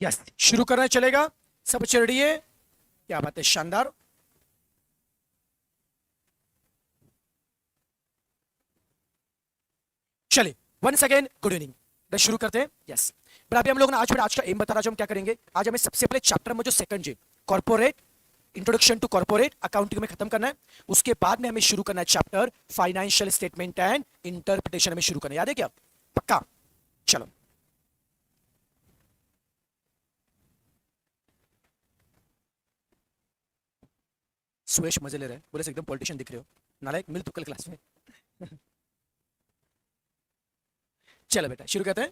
Yes, शुरू करना चलेगा। सब बच्चे रेडी है? क्या बात है, शानदार। चलिए, वंस अगेन गुड इवनिंग। बस शुरू करते हैं। यस, पर अभी हम लोग ना आज का एम बता रहा हूं, हम क्या करेंगे। आज हमें सबसे पहले चैप्टर में जो सेकंड जी corporate introduction to corporate accounting में खत्म करना है। उसके बाद में हमें शुरू करना है chapter financial statement and interpretation में शुरू करना है। याद है क्या? पक्का? चलो। सुरेश मजे ले रहे हैं, बोले से एकदम पॉलिटिशियन दिख रहे हो। नालायक, मिल तू कल क्लास में। चलो बेटा, शुरू करते हैं।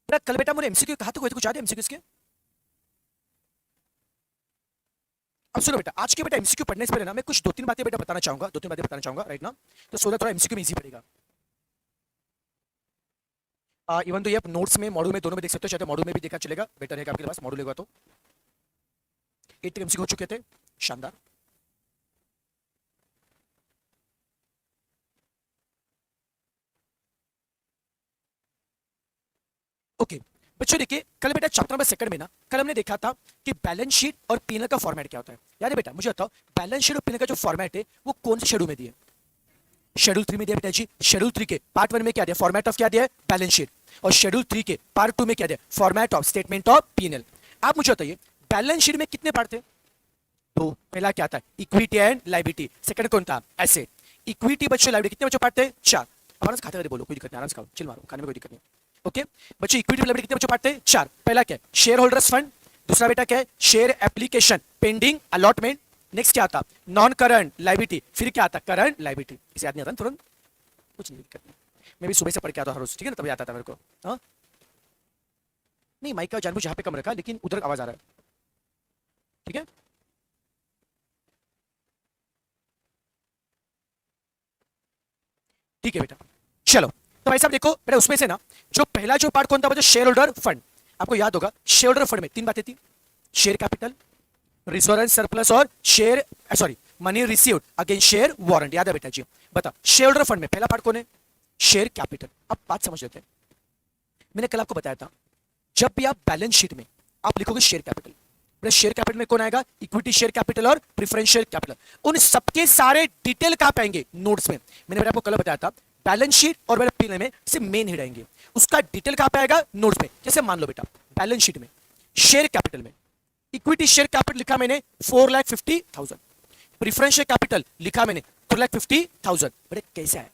बेटा कल बेटा मुझे एमसीक्यू कहा तो कोई कुछ याद है एमसीक्यू के? अब सुनो बेटा, आज के बेटा एमसीक्यू पढ़ने से पहले ना मैं कुछ दो तीन बातें बेटा बताना चाहूंगा, दो तीन बातें बताना चाहूंगा राइट ना। तो सो दैट थोड़ा एमसीक्यू में इजी पड़ेगा। इवन तो ये आप नोट्स में मॉड्यूल में दोनों में देख सकते हो, चाहे मॉड्यूल में भी देखा चलेगा, बेटर है कि आपके पास मॉड्यूल होगा तो। 8 एमसीक्यू हो चुके थे, शानदार। ओके बच्चों, देखिए कल बेटा चैप्टर नंबर सेकंड में ना, कल हमने देखा था कि बैलेंस शीट और पीएनएल का फॉर्मेट क्या होता है। याद है बेटा? मुझे बताओ, बैलेंस शीट और पीएनएल का जो फॉर्मेट है वो कौन से शेड्यूल में दिया है? शेड्यूल 3 में दिया बेटा जी। शेड्यूल 3 के पार्ट 1 में क्या दिया? फॉर्मेट ऑफ क्या दिया है? Balance sheet. और शेड्यूल 3 के पार्ट 2 में क्या दिया? Format of statement of PNL. आप मुझे बताइए, बैलेंस शीट में कितने पार्ट थे? दो। पहला क्या था? Equity and liability. सेकंड कौन था? एसेट। इक्विटी बच्चों, लायबिलिटी कितने बच्चों पार्ट थे? चार। अब आराम से खाते हुए बोलो, कोई दिक्कत नहीं, आराम से खाओ, चिल मारो, खाने में कोई दिक्कत नहीं। ओके बच्चों, इक्विटी लायबिलिटी कितने बच्चों पार्ट थे? चार। पहला क्या है? Share holders fund. दूसरा बेटा क्या है? Share application pending allotment. Next क्या आता? Non current liability. फिर क्या आता? Current liability. इसे याद नहीं आता तुरंत? कुछ नहीं दिक्कत नहीं। मैं भी सुबह से पढ़ के आता हर रोज, ठीक है ना, तभी आता था मेरे को। हाँ नहीं, माइक का जानबूझ यहाँ पे कम रखा, लेकिन उधर आवाज आ रहा है, ठीक है। ठीक है बेटा, चलो। तो भाई साहब देखो बेटा, उसमें से ना जो पहला जो पार्ट कौन था? Share holder fund. आपको याद होगा, शेयर होल्डर फंड में तीन बातें थी: share capital, reserve and surplus, और share sorry money received against share warrant. याद है बेटा जी? बता, शेयर होल्डर फंड में पहला पार्ट कौन है? Share capital. अब बात समझ लेते हैं। मैंने कल आपको बताया था, जब भी आप बैलेंस शीट में आप लिखोगे शेयर कैपिटल, शेयर कैपिटल में कौन आएगा? इक्विटी शेयर कैपिटल और प्रेफरेंस शेयर कैपिटल। उन सबके सारे डिटेल कहां पाएंगे? नोट्स में। मैंने आपको कल बताया था, बैलेंस शीट और मेरे पीएनएल में सिर्फ मेन हेड आएंगे, उसका डिटेल कहां पे आएगा? नोट्स में। जैसे मान लो बेटा, बैलेंस शीट में शेयर कैपिटल में इक्विटी शेयर कैपिटल लिखा मैंने 4,50,000, प्रेफरेंस शेयर कैपिटल लिखा मैंने 4,50,000। बड़े कैसा है?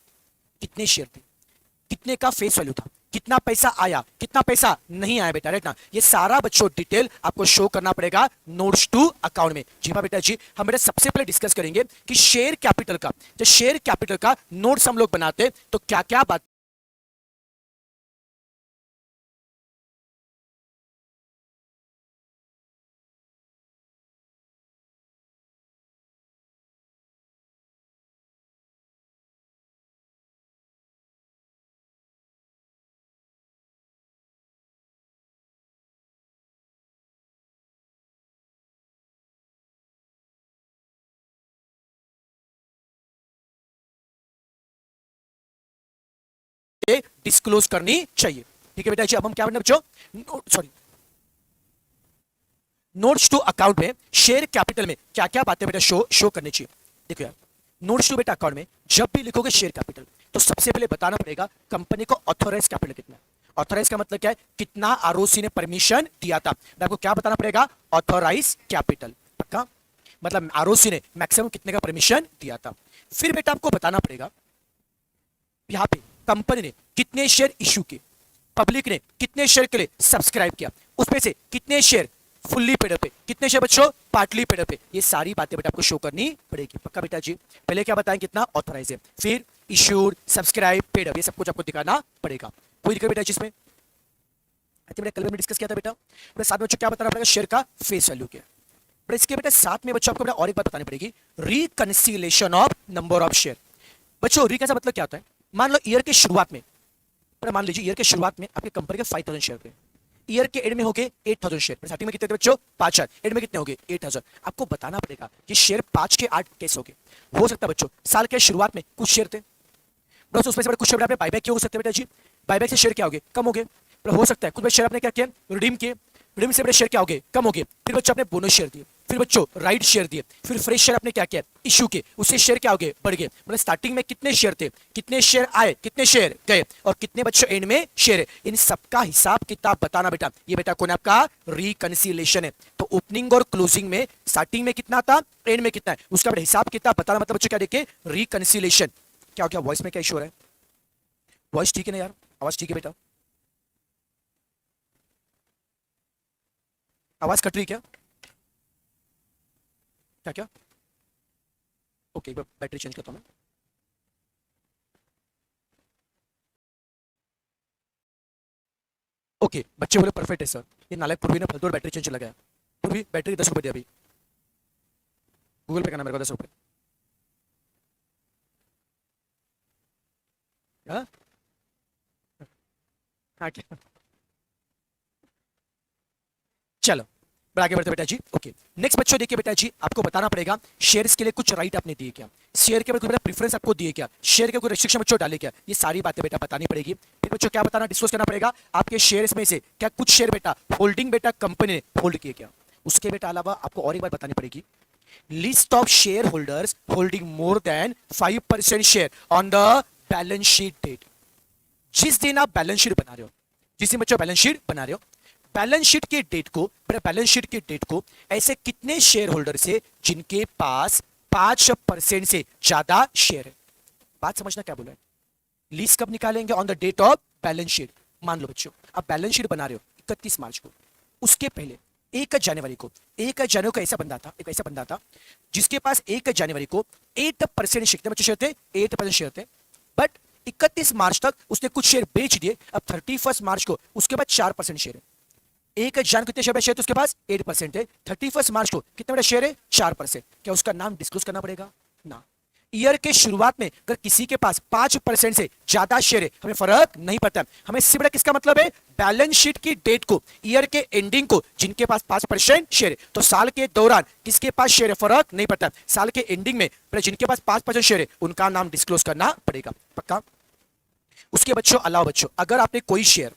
कितने शेयर थे, कितने का फेस वैल्यू था, कितना पैसा आया, कितना पैसा नहीं आया बेटा, राइट ना। ये सारा बच्चों डिटेल आपको शो करना पड़ेगा नोट्स टू अकाउंट में। जी हाँ बेटा जी, हम बेटा सबसे पहले डिस्कस करेंगे कि शेयर कैपिटल का, जब शेयर कैपिटल का नोट्स हम लोग बनाते तो क्या क्या बात डिस्क्लोज करनी चाहिए। ठीक है बेटा जी, अब हम क्या करना बच्चों? सॉरी, नोट्स टू अकाउंट में शेयर कैपिटल में क्या क्या बातें बेटा शो करनी चाहिए। देखो यार, नोट्स टू बेटा अकाउंट में जब भी लिखोगे शेयर कैपिटल, तो सबसे पहले बताना पड़ेगा कंपनी को ऑथोराइज कैपिटल कितना है। ऑथोराइज का मतलब क्या है? कितना आरओसी ने परमिशन दिया था। आपको क्या बताना पड़ेगा? Authorize capital. पक्का? मतलब आरओसी ने मैक्सिमम कितने का परमिशन दिया था। फिर बेटा आपको बताना पड़ेगा यहां पे कंपनी ने कितने शेयर इश्यू किए, पब्लिक ने कितने शेयर के लिए सब्सक्राइब किया, उसमें से कितने शेयर फुल्ली पेड पे, कितने शेयर बच्चों पार्टली पेड पे। ये सारी बातें बेटा आपको शो करनी पड़ेगी। पक्का बेटा जी? पहले क्या बताएं? कितना ऑथराइज है, फिर इश्यूड, सब्सक्राइब, पेड अप, ये सब कुछ आपको दिखाना पड़ेगा। कोई दिक्कत बेटा जिसमें? बेटा कल में डिस्कस किया था बेटा। बेटा साथ में बच्चों क्या बताना पड़ेगा? शेयर का फेस वैल्यू क्या है। बेटा इसके बेटा साथ में बच्चों आपको बेटा और एक बात बतानी पड़ेगी, reconciliation of number of share. बच्चों री का मतलब क्या होता है? मान लो ईयर के शुरुआत में, मान लीजिए ईयर के शुरुआत में आपके कंपनी के 5,000 शेयर थे, ईयर के एंड में हो गए 8,000 शेयर। स्टार्टिंग में कितने थे बच्चों? 5,000। एंड में कितने हो गए? 8,000। आपको बताना पड़ेगा कि शेयर 5 के 8 कैसे हो गए। हो सकता है बच्चों साल के शुरुआत में कुछ शेयर थे, बस उसमें से कुछ शेयर आपने बायबैक किए, हो सकते हैं बेटा जी बायबैक से शेयर क्या हो गए? कम हो गए। हो सकता है कुछ शेयर आपने क्या किया? रिडीम किए। मिडियम से बड़े शेयर क्या हो गए, कम हो गए। फिर बच्चों आपने बोनस शेयर दिए, फिर बच्चों राइट शेयर दिए, फिर फ्रेश शेयर आपने क्या किया, इशू के, उससे शेयर क्या हो गए, बढ़ गए। मतलब स्टार्टिंग में कितने शेयर थे, कितने शेयर आए, कितने शेयर गए, और कितने बच्चों एंड में शेयर है, इन सबका हिसाब किताब बताना बेटा। ये बेटा कौन है आपका, रिकंसिलेशन है। तो ओपनिंग और क्लोजिंग में स्टार्टिंग में कितना था, एंड में कितना है, उसका बेटा हिसाब किताब बताना, मतलब बच्चों क्या देखे, रिकंसिलेशन। क्या हो गया, वॉइस में क्या इशू हो रहा है, वॉइस ठीक है ना यार, आवाज ठीक है बेटा, आवाज कट रही क्या, क्या क्या, ओके एक बार बैटरी चेंज करता हूं मैं। ओके बच्चे बोले परफेक्ट है सर। ये नालायक पूर्वी ने फलतू बैटरी चेंज लगाया, पूर्वी बैटरी 10 रुपए दिया अभी, गूगल पे करना मेरे को 10 रुपए। हाँ हाँ क्या, चलो बढ़ा आगे बढ़ते बेटा जी। ओके नेक्स्ट बच्चों देखिए बेटा जी, आपको बताना पड़ेगा शेयर्स के लिए कुछ राइट आपने दिए क्या, शेयर के ऊपर कुछ प्रेफरेंस आपको दिए क्या, शेयर के कोई रिस्ट्रिक्शन बच्चों डाले क्या, ये सारी बातें बेटा बतानी पड़ेगी। फिर बच्चों क्या बताना, डिस्कस करना पड़ेगा आपके शेयर्स में से क्या कुछ शेयर बेटा होल्डिंग बेटा कंपनी ने होल्ड किए क्या। उसके बेटा अलावा आपको और एक बात बतानी पड़ेगी, list of share holders holding more than 5% share on the balance sheet date. जिस दिन आप बैलेंस शीट बना रहे हो, जिस दिन बच्चों बैलेंस शीट बना रहे हो, बैलेंस शीट के डेट को, बैलेंस शीट के डेट को ऐसे कितने शेयर होल्डर से जिनके पास 5% से ज्यादा शेयर है। बात समझना क्या बोला है, लीज कब निकालेंगे, on the date of balance sheet. मान लो बच्चों आप बैलेंस शीट बना रहे हो 31 मार्च को, उसके पहले 1 जनवरी को, 1 जनवरी को ऐसा बंदा था, एक ऐसा बंदा था जिसके पास 1 जनवरी को 8% शेयर थे, बच्चों शेयर थे 8% शेयर थे, बट 31 मार्च तक उसने कुछ शेयर बेच दिए, अब 31 मार्च को उसके बाद 4% शेयर है। 1 जनवरी कितने शेयर शेयर तो उसके पास 8% है, 31 मार्च को कितना बड़ा शेयर है 4%। क्या उसका नाम डिस्क्लोज करना पड़ेगा ना। ईयर के शुरुआत में अगर किसी के पास 5% से ज्यादा शेयर है, हमें फर्क नहीं पड़ता, हमें सिर्फ किसका मतलब है, बैलेंस शीट की डेट को, ईयर के एंडिंग को जिनके पास 5% शेयर है, तो साल के दौरान किसके पास शेयर है फर्क नहीं पड़ता, साल के एंडिंग में जिनके पास 5% शेयर है उनका नाम डिस्क्लोज करना पड़ेगा, पक्का। उसके बच्चों अलावा बच्चों अगर आपने कोई शेयर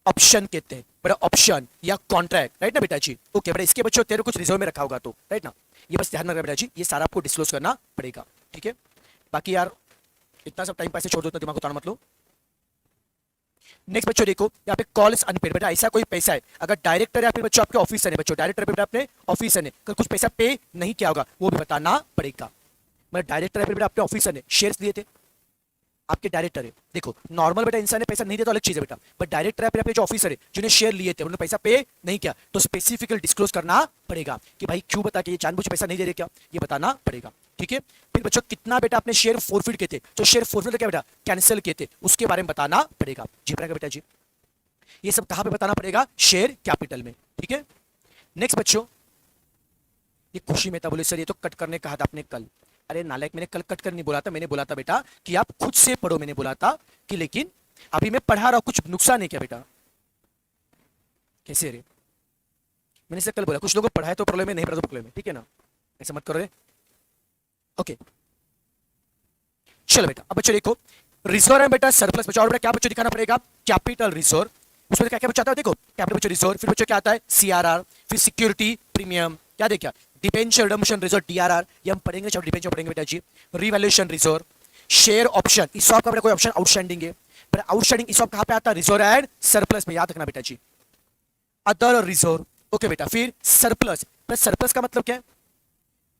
ऑप्शन कहते हैं बेटा, ऑप्शन या कॉन्ट्रैक्ट, राइट ना बेटा जी, ओके बेटा इसके बच्चों तेरे कुछ रिजर्व में रखा होगा तो, राइट ना, ये बस ध्यान रखना बेटा जी, ये सारा आपको डिस्क्लोज करना पड़ेगा, ठीक है। बाकी यार इतना सब टाइम पैसे छोड़ दो, इतना दिमाग उतारना मत लो। नेक्स्ट बच्चों देखो यहाँ पे कॉल्स अनपेड, बेटा ऐसा कोई पैसा है अगर डायरेक्टर या फिर बच्चों आपके ऑफिसर है, बच्चों डायरेक्टर बेटा अपने ऑफिसर ने अगर कुछ पैसा पे नहीं किया होगा वो भी बताना पड़ेगा। मतलब डायरेक्टर या फिर बेटा अपने ऑफिसर ने शेयर्स दिए थे, आपके डायरेक्टर है, देखो नॉर्मल बेटा इंसान ने पैसा नहीं दिया तो अलग चीज है बेटा, बट डायरेक्टर है अपने जो ऑफिसर है जिन्हें शेयर लिए थे उन्होंने पैसा पे नहीं किया, तो स्पेसिफिकली डिस्क्लोज करना पड़ेगा कि भाई क्यों बता के ये जानबूझ पैसा नहीं दे रहे क्या, ये बताना पड़ेगा, ठीक है। फिर बच्चों कितना बेटा अपने शेयर फोरफिट किए थे, जो शेयर फोरफिट क्या बेटा कैंसिल किए थे उसके बारे में बताना पड़ेगा, जी पड़ेगा बेटा जी। ये सब कहां पे बताना पड़ेगा, शेयर कैपिटल में, ठीक है। नेक्स्ट बच्चों ये खुशी मेहता बोले सर ये तो कट करने कहा था आपने कल, अरे नालायक मैंने कल कट कर नहीं बोला था, मैंने बोला था बेटा कि आप खुद से पढ़ो, मैंने बोला था कि लेकिन अभी मैं पढ़ा रहा हूं, कुछ नुकसान नहीं किया बेटा, कैसे रे, मैंने से कल बोला कुछ लोगों को पढ़ाए तो प्रॉब्लम है, नहीं पढ़ा तो प्रॉब्लम है, ठीक है ना, ऐसा मत करो रे, ओके। चलो बेटा अब बच्चों देखो रिजर्व है बेटा सरप्लस, बच्चों और बेटा क्या बच्चों दिखाना पड़ेगा, कैपिटल रिजर्व, उसमें क्या क्या बच्चा आता है देखो, कैपिटल बच्चों रिजर्व, फिर बच्चों क्या आता है सीआरआर, फिर सिक्योरिटी प्रीमियम, क्या देखा डिबेंचर रिडम्पशन रिजर्व डीआरआर, ये हम पढ़ेंगे जब डिबेंचर पढ़ेंगे बेटा जी, revaluation reserve, share option, ESOP का बेटा कोई ऑप्शन आउटस्टैंडिंग है, फिर आउटस्टैंडिंग इसॉप कहां पे आता है, रिजर्व एंड सरप्लस में, याद रखना बेटा जी, अदर रिजर्व, ओके बेटा, फिर सरप्लस, सरप्लस का मतलब क्या है,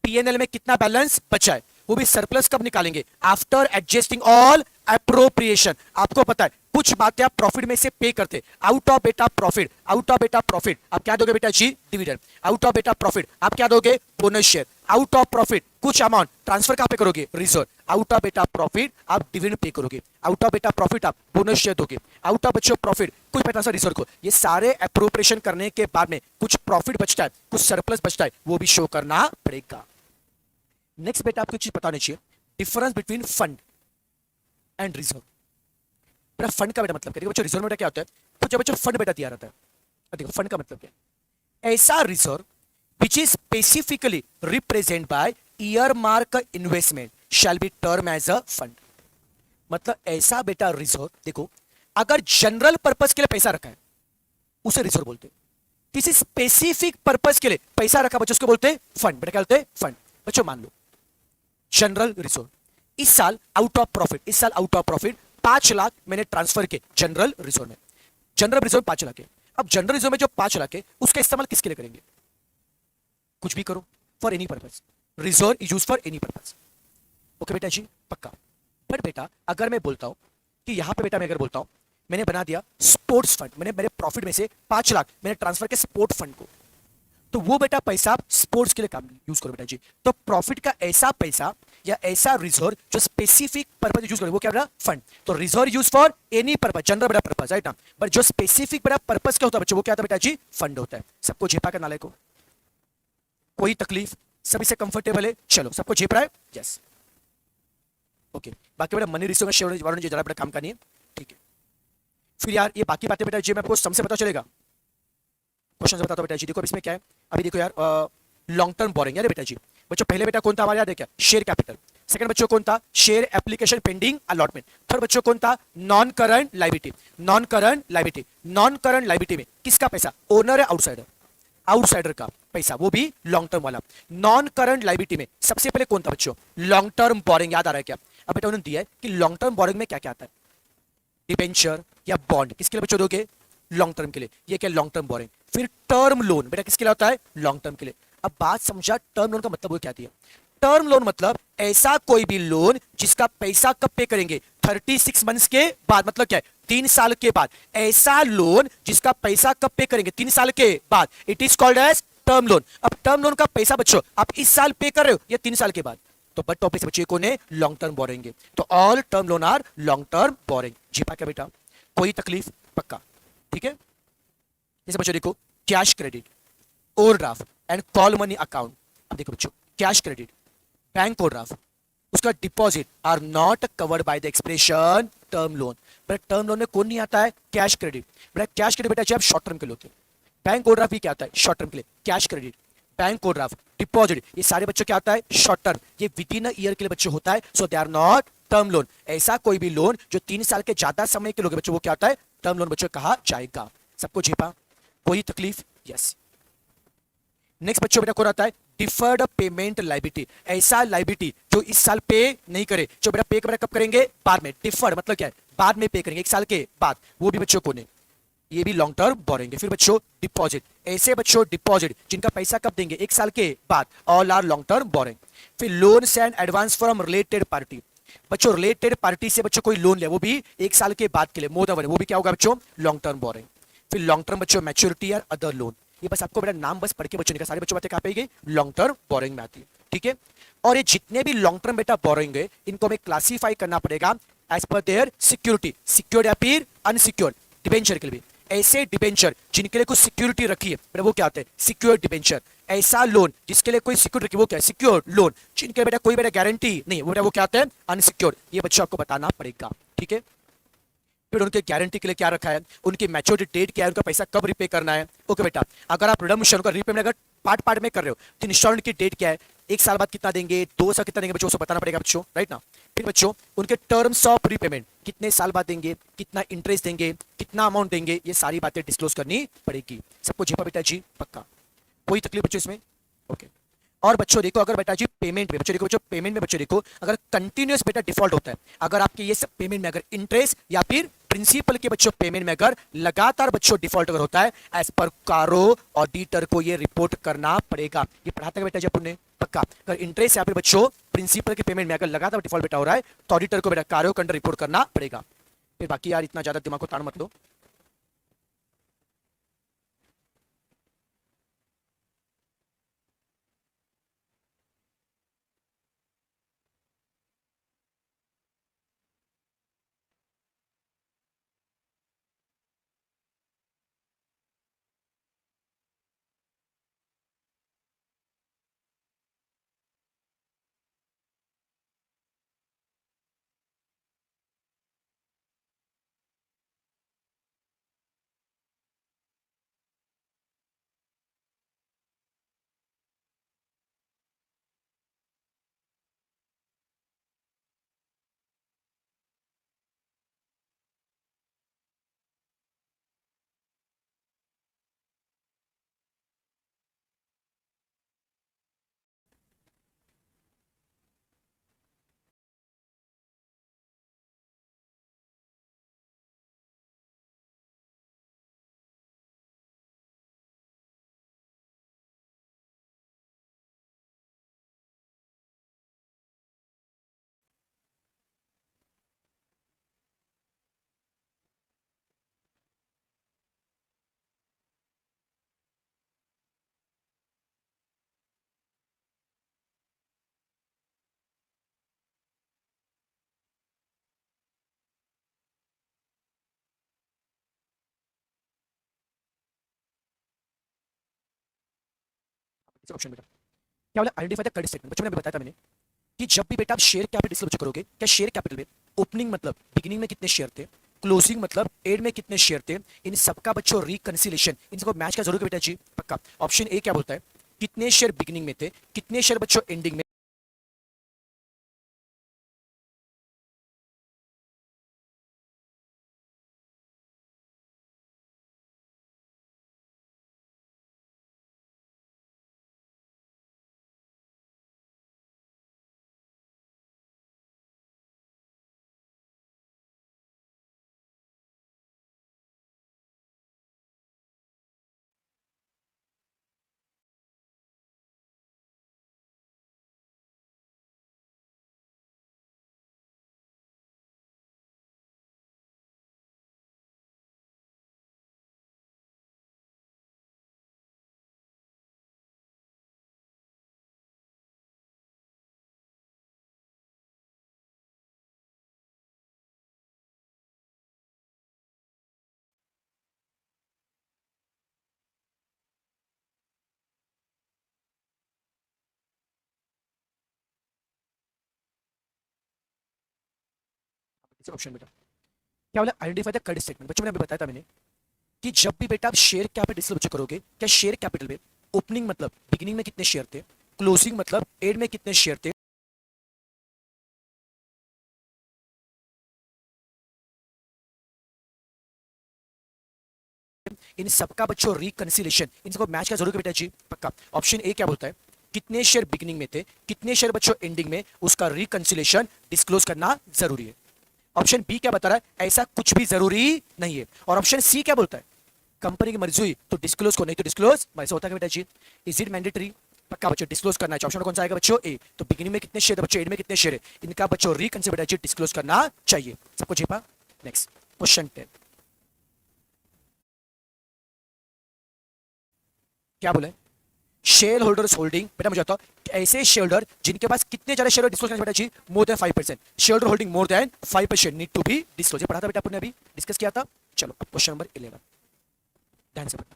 पीएनएल में कितना बैलेंस बचा है, वो भी सरप्लस कब निकालेंगे, आफ्टर एडजस्टिंग ऑल अप्रोप्रिएशन। आपको पता है कुछ बातें आप प्रॉफिट में से पे करते, आउट ऑफ बेटा प्रॉफिट, आउट ऑफ बेटा प्रॉफिट आप क्या दोगे बेटा जी, डिविडेंड, आउट ऑफ बेटा प्रॉफिट आप क्या दोगे, bonus share, out of profit कुछ अमाउंट ट्रांसफर कहां पे करोगे, रिजर्व, आउट ऑफ बेटा प्रॉफिट आप डिविडेंड पे करोगे, आउट ऑफ बेटा प्रॉफिट आप बोनस शेयर दोगे, आउट ऑफ बच्चों प्रॉफिट कुछ ट्रांसफर रिजर्व को, ये सारे अप्रोप्रिएशन करने के बाद में कुछ प्रॉफिट बचता है, कुछ सरप्लस बचता है, वो भी शो करना पड़ेगा। नेक्स्ट बेटा आपको चीज पता होनी चाहिए, difference between fund and reserve. बेटा फंड का बेटा मतलब क्या, बच्चों रिजर्व में क्या होता है, कुछ बच्चों फंड बेटा दिया रहता है, देखो फंड का मतलब क्या है, ऐसा reserve which is specifically represent by earmark investment shall be term as a fund. मतलब ऐसा बेटा रिजर्व देखो अगर जनरल पर्पस के लिए पैसा रखा है, उसे रिजर्व बोलते हैं। किसी स्पेसिफिक पर्पस के लिए पैसा रखा बच्चों उसको बोलते हैं फंड। बेटा क्या बोलते हैं? फंड। बच्चों मान लो जनरल रिजर्व, इस साल आउट ऑफ प्रॉफिट 5 लाख मैंने ट्रांसफर किए जनरल रिजर्व में। जनरल रिजर्व 5 लाख है। अब जनरल रिजर्व में जो 5 लाख है उसका इस्तेमाल किसके लिए करेंगे? कुछ भी करो, for any purpose. Reserve is use for any purpose. Okay बेटा जी, पक्का। बट बेटा अगर मैं बोलता हूं कि यहां पे बेटा मैं अगर बोलता हूं मैंने बना दिया स्पोर्ट्स फंड, मैंने मेरे प्रॉफिट में से 5 लाख मैंने ट्रांसफर किया स्पोर्ट फंड को, तो वो बेटा पैसा आप स्पोर्ट्स के लिए काम यूज करो बेटा जी। तो प्रॉफिट का ऐसा पैसा या ऐसा रिजर्व जो स्पेसिफिक पर्पज यूज करो वो क्या बेटा? फंड। तो reserve use for any purpose, general बेटा पर्पज, राइट ना। बट जो स्पेसिफिक बेटा पर्पज क्या होता है बच्चों, वो क्या होता है बेटा जी? फंड होता है। सबको झेपा कर नाले को? कोई तकलीफ? सभी से कंफर्टेबल है? चलो सबको झेप रहा है? यस। ओके। बाकी बेटा मनी रिसोर्स में शेयर वालों ने जरा बेटा काम करनी है, ठीक है। फिर यार ये बाकी बातें बेटा जी मैं आपको समझ से पता चलेगा। क्वेश्चन से बताता हूं बेटा जी। देखो अब इसमें क्या है, अभी देखो यार लॉन्ग टर्म बोरिंग यार बेटा जी। बच्चों पहले बेटा कौन था हमारे, याद है क्या? Share capital. सेकंड बच्चों कौन था? Share application pending allotment. Third बच्चों कौन था? Non current liability. Non current liability, non current liability में किसका पैसा? ओनर है आउटसाइडर? आउटसाइडर का पैसा, वो भी लॉन्ग टर्म वाला। नॉन करंट लायबिलिटी में सबसे पहले कौन था बच्चों? Long term boring. याद आ रहा है क्या? अब बेटा उन्होंने दिया है कि लॉन्ग टर्म बोरिंग में क्या क्या आता है? डिबेंचर या बॉन्ड। किसके लिए बच्चों दोगे? लॉन्ग टर्म के लिए। ये क्या? Long term borrowing. फिर टर्म लोन बेटा किसके लिए होता है? लॉन्ग टर्म के लिए। अब बात समझा टर्म लोन का मतलब वो क्या दिया? टर्म लोन मतलब ऐसा कोई भी लोन जिसका पैसा कब पे करेंगे? 36 मंथ्स के बाद। मतलब क्या है? 3 साल के बाद। ऐसा लोन जिसका पैसा कब पे करेंगे? 3 साल के बाद। It is called as term loan. अब टर्म लोन का पैसा बच्चों आप इस साल पे कर रहे हो या 3 साल के बाद? तो बट टॉपिक से बच्चे कौन है? Long term borrowing. तो all term loan are long term borrowing. जीपा क्या बेटा? कोई तकलीफ? पक्का, ठीक है। जैसे बच्चों देखो cash credit, overdraft and call money account. अब देखो बच्चों कैश क्रेडिट, बैंक ओवरड्राफ्ट, उसका deposit are not covered by the expression term loan. But term loan में कौन नहीं आता है? Cash credit. बेटा कैश क्रेडिट बेटा जब शॉर्ट टर्म के लिए होते हैं। बैंक ओवरड्राफ्ट भी क्या आता है? शॉर्ट टर्म के लिए। Cash credit, bank overdraft, deposit, ये सारे बच्चों क्या आता है? Short term. ये विद इन अ ईयर के लिए बच्चों होता है, so they are not term loan. ऐसा कोई भी लोन जो 3 साल के ज्यादा समय के लोग बच्चों वो क्या होता है? टर्म लोन बच्चों कहा जाएगा। सबको झेपा? कोई तकलीफ? यस। नेक्स्ट बच्चों बेटा कौन आता है? Deferred payment liability. ऐसा लायबिलिटी जो इस साल पे नहीं करे, जो बेटा पे बेटा कब करेंगे? बाद में। डिफर्ड मतलब क्या है? बाद में पे करेंगे, 1 साल के बाद। वो भी बच्चों को ने, ये भी लॉन्ग टर्म बोरेंगे। फिर बच्चों डिपॉजिट, ऐसे बच्चों डिपॉजिट जिनका पैसा कब देंगे? 1 साल के बाद। All are long term borrowing. फिर loans and advance from related party. बच्चों रिलेटेड पार्टी से बच्चों कोई लोन ले, वो भी 1 साल के बाद के लिए, मोर देन वो भी क्या होगा बच्चों? Long term borrowing. फिर लॉन्ग टर्म बच्चों मैच्योरिटी और अदर लोन। ये बस आपको बेटा नाम बस पढ़ के बच्चों ने सारे बच्चों बातें कहाँ पे गई? लॉन्ग टर्म बोरिंग में आती है, ठीक है। और ये जितने भी लॉन्ग टर्म बेटा बोरिंग है इनको हमें क्लासीफाई करना पड़ेगा as per there security, secured या फिर अनसिक्योर्ड। डिबेंचर के लिए भी ऐसे डिबेंचर जिनके लिए कुछ सिक्योरिटी रखी है बेटा वो क्या होते हैं? Secured debenture. ऐसा लोन जिसके लिए कोई सिक्योरिटी रखी है वो क्या है? Secured loan. जिनके बेटा कोई बेटा गारंटी नहीं वो बेटा वो क्या होते हैं? अनसिक्योर्ड। ये बच्चों आपको बताना पड़ेगा, ठीक है। फिर उनके गारंटी के लिए क्या रखा है, उनकी मैच्योरिटी डेट क्या है, उनका पैसा कब रिपे करना है। ओके बेटा अगर आप रिडम्पशन का रीपेमेंट अगर पार्ट पार्ट में कर रहे हो तो इंस्टॉलमेंट की डेट क्या है, 1 साल बाद कितना देंगे, 2 साल कितना देंगे, बच्चों को बताना पड़ेगा बच्चों, राइट ना। फिर बच्चों उनके टर्म्स ऑफ रीपेमेंट, कितने साल बाद देंगे, कितना इंटरेस्ट देंगे, कितना अमाउंट देंगे, ये सारी बातें डिस्क्लोज करनी पड़ेगी। सबको झेपा बेटा जी? पक्का। कोई तकलीफ बच्चों इसमें? ओके। और बच्चों देखो अगर बेटा जी पेमेंट में बच्चों देखो, बच्चों पेमेंट में बच्चों देखो अगर कंटिन्यूअस बेटा डिफॉल्ट होता है, अगर आपके ये सब पेमेंट में अगर इंटरेस्ट या फिर प्रिंसिपल के बच्चों पेमेंट में अगर लगातार बच्चों डिफॉल्ट अगर होता है, एज पर कारो ऑडिटर को ये रिपोर्ट करना पड़ेगा। ये पढ़ाता है बेटा जी अपन ने, पक्का। अगर इंटरेस्ट या फिर बच्चों प्रिंसिपल के पेमेंट में अगर लगातार डिफॉल्ट बेटा हो रहा है तो ऑडिटर को बेटा कारो के अंडर रिपोर्ट करना पड़ेगा। फिर बाकी यार इतना ज्यादा दिमाग को ताड़ मत लो। ऑप्शन बेटा क्या बोला, आइडेंटिफाई द करेक्ट स्टेटमेंट। बच्चों मैंने बताया था मैंने कि जब भी बेटा आप शेयर कैपिटल डिस्क्लोज करोगे, क्या शेयर कैपिटल में ओपनिंग मतलब बिगिनिंग में कितने शेयर थे, क्लोजिंग मतलब एंड में कितने शेयर थे, इन सबका बच्चों रिकंसिलेशन, इन सबको मैच का जरूर बेटा जी पक्का। ऑप्शन ए क्या बोलता है, कितने शेयर बिगिनिंग में थे, कितने शेयर बच्चों एंडिंग में। ऑप्शन बेटा क्या बोला, आइडेंटिफाई द करेक्ट स्टेटमेंट। बच्चों मैंने अभी बताया था मैंने कि जब भी बेटा आप शेयर कैपिटल डिस्क्लोज करोगे, क्या शेयर कैपिटल में ओपनिंग मतलब बिगिनिंग में कितने शेयर थे, क्लोजिंग मतलब एंड में कितने शेयर थे, इन सबका बच्चों रिकंसिलेशन, इन सबको मैच का जरूर बेटा जी पक्का। ऑप्शन ए क्या बोलता है, कितने शेयर बिगिनिंग में थे, कितने शेयर बच्चों एंडिंग में, उसका रिकंसिलेशन डिस्क्लोज करना जरूरी है। ऑप्शन बी क्या बता रहा है, ऐसा कुछ भी जरूरी नहीं है। और ऑप्शन सी क्या बोलता है, कंपनी की मर्जी हुई तो डिस्क्लोज को, नहीं तो डिस्क्लोज, ऐसा होता है बेटा जी। इज इट मैंडेटरी, पक्का बच्चों डिस्क्लोज करना है। ऑप्शन कौन सा आएगा बच्चों, ए। तो बिगिनिंग में कितने शेयर है बच्चों, एंड में कितने शेयर है, इनका बच्चों रिकंसिडर बेटा जी डिस्क्लोज करना चाहिए। सबको जीपा। नेक्स्ट क्वेश्चन 10 क्या बोले, शेयर होल्डर्स होल्डिंग, बेटा मुझे बताओ ऐसे शेयर होल्डर जिनके पास कितने ज्यादा शेयर डिस्क्लोज करना बेटा जी, more than 5%। Share holder holding more than 5% need to be disclose, पढ़ा था बेटा आपने अभी डिस्कस किया था। चलो अब क्वेश्चन नंबर 11 ध्यान से पढ़ना।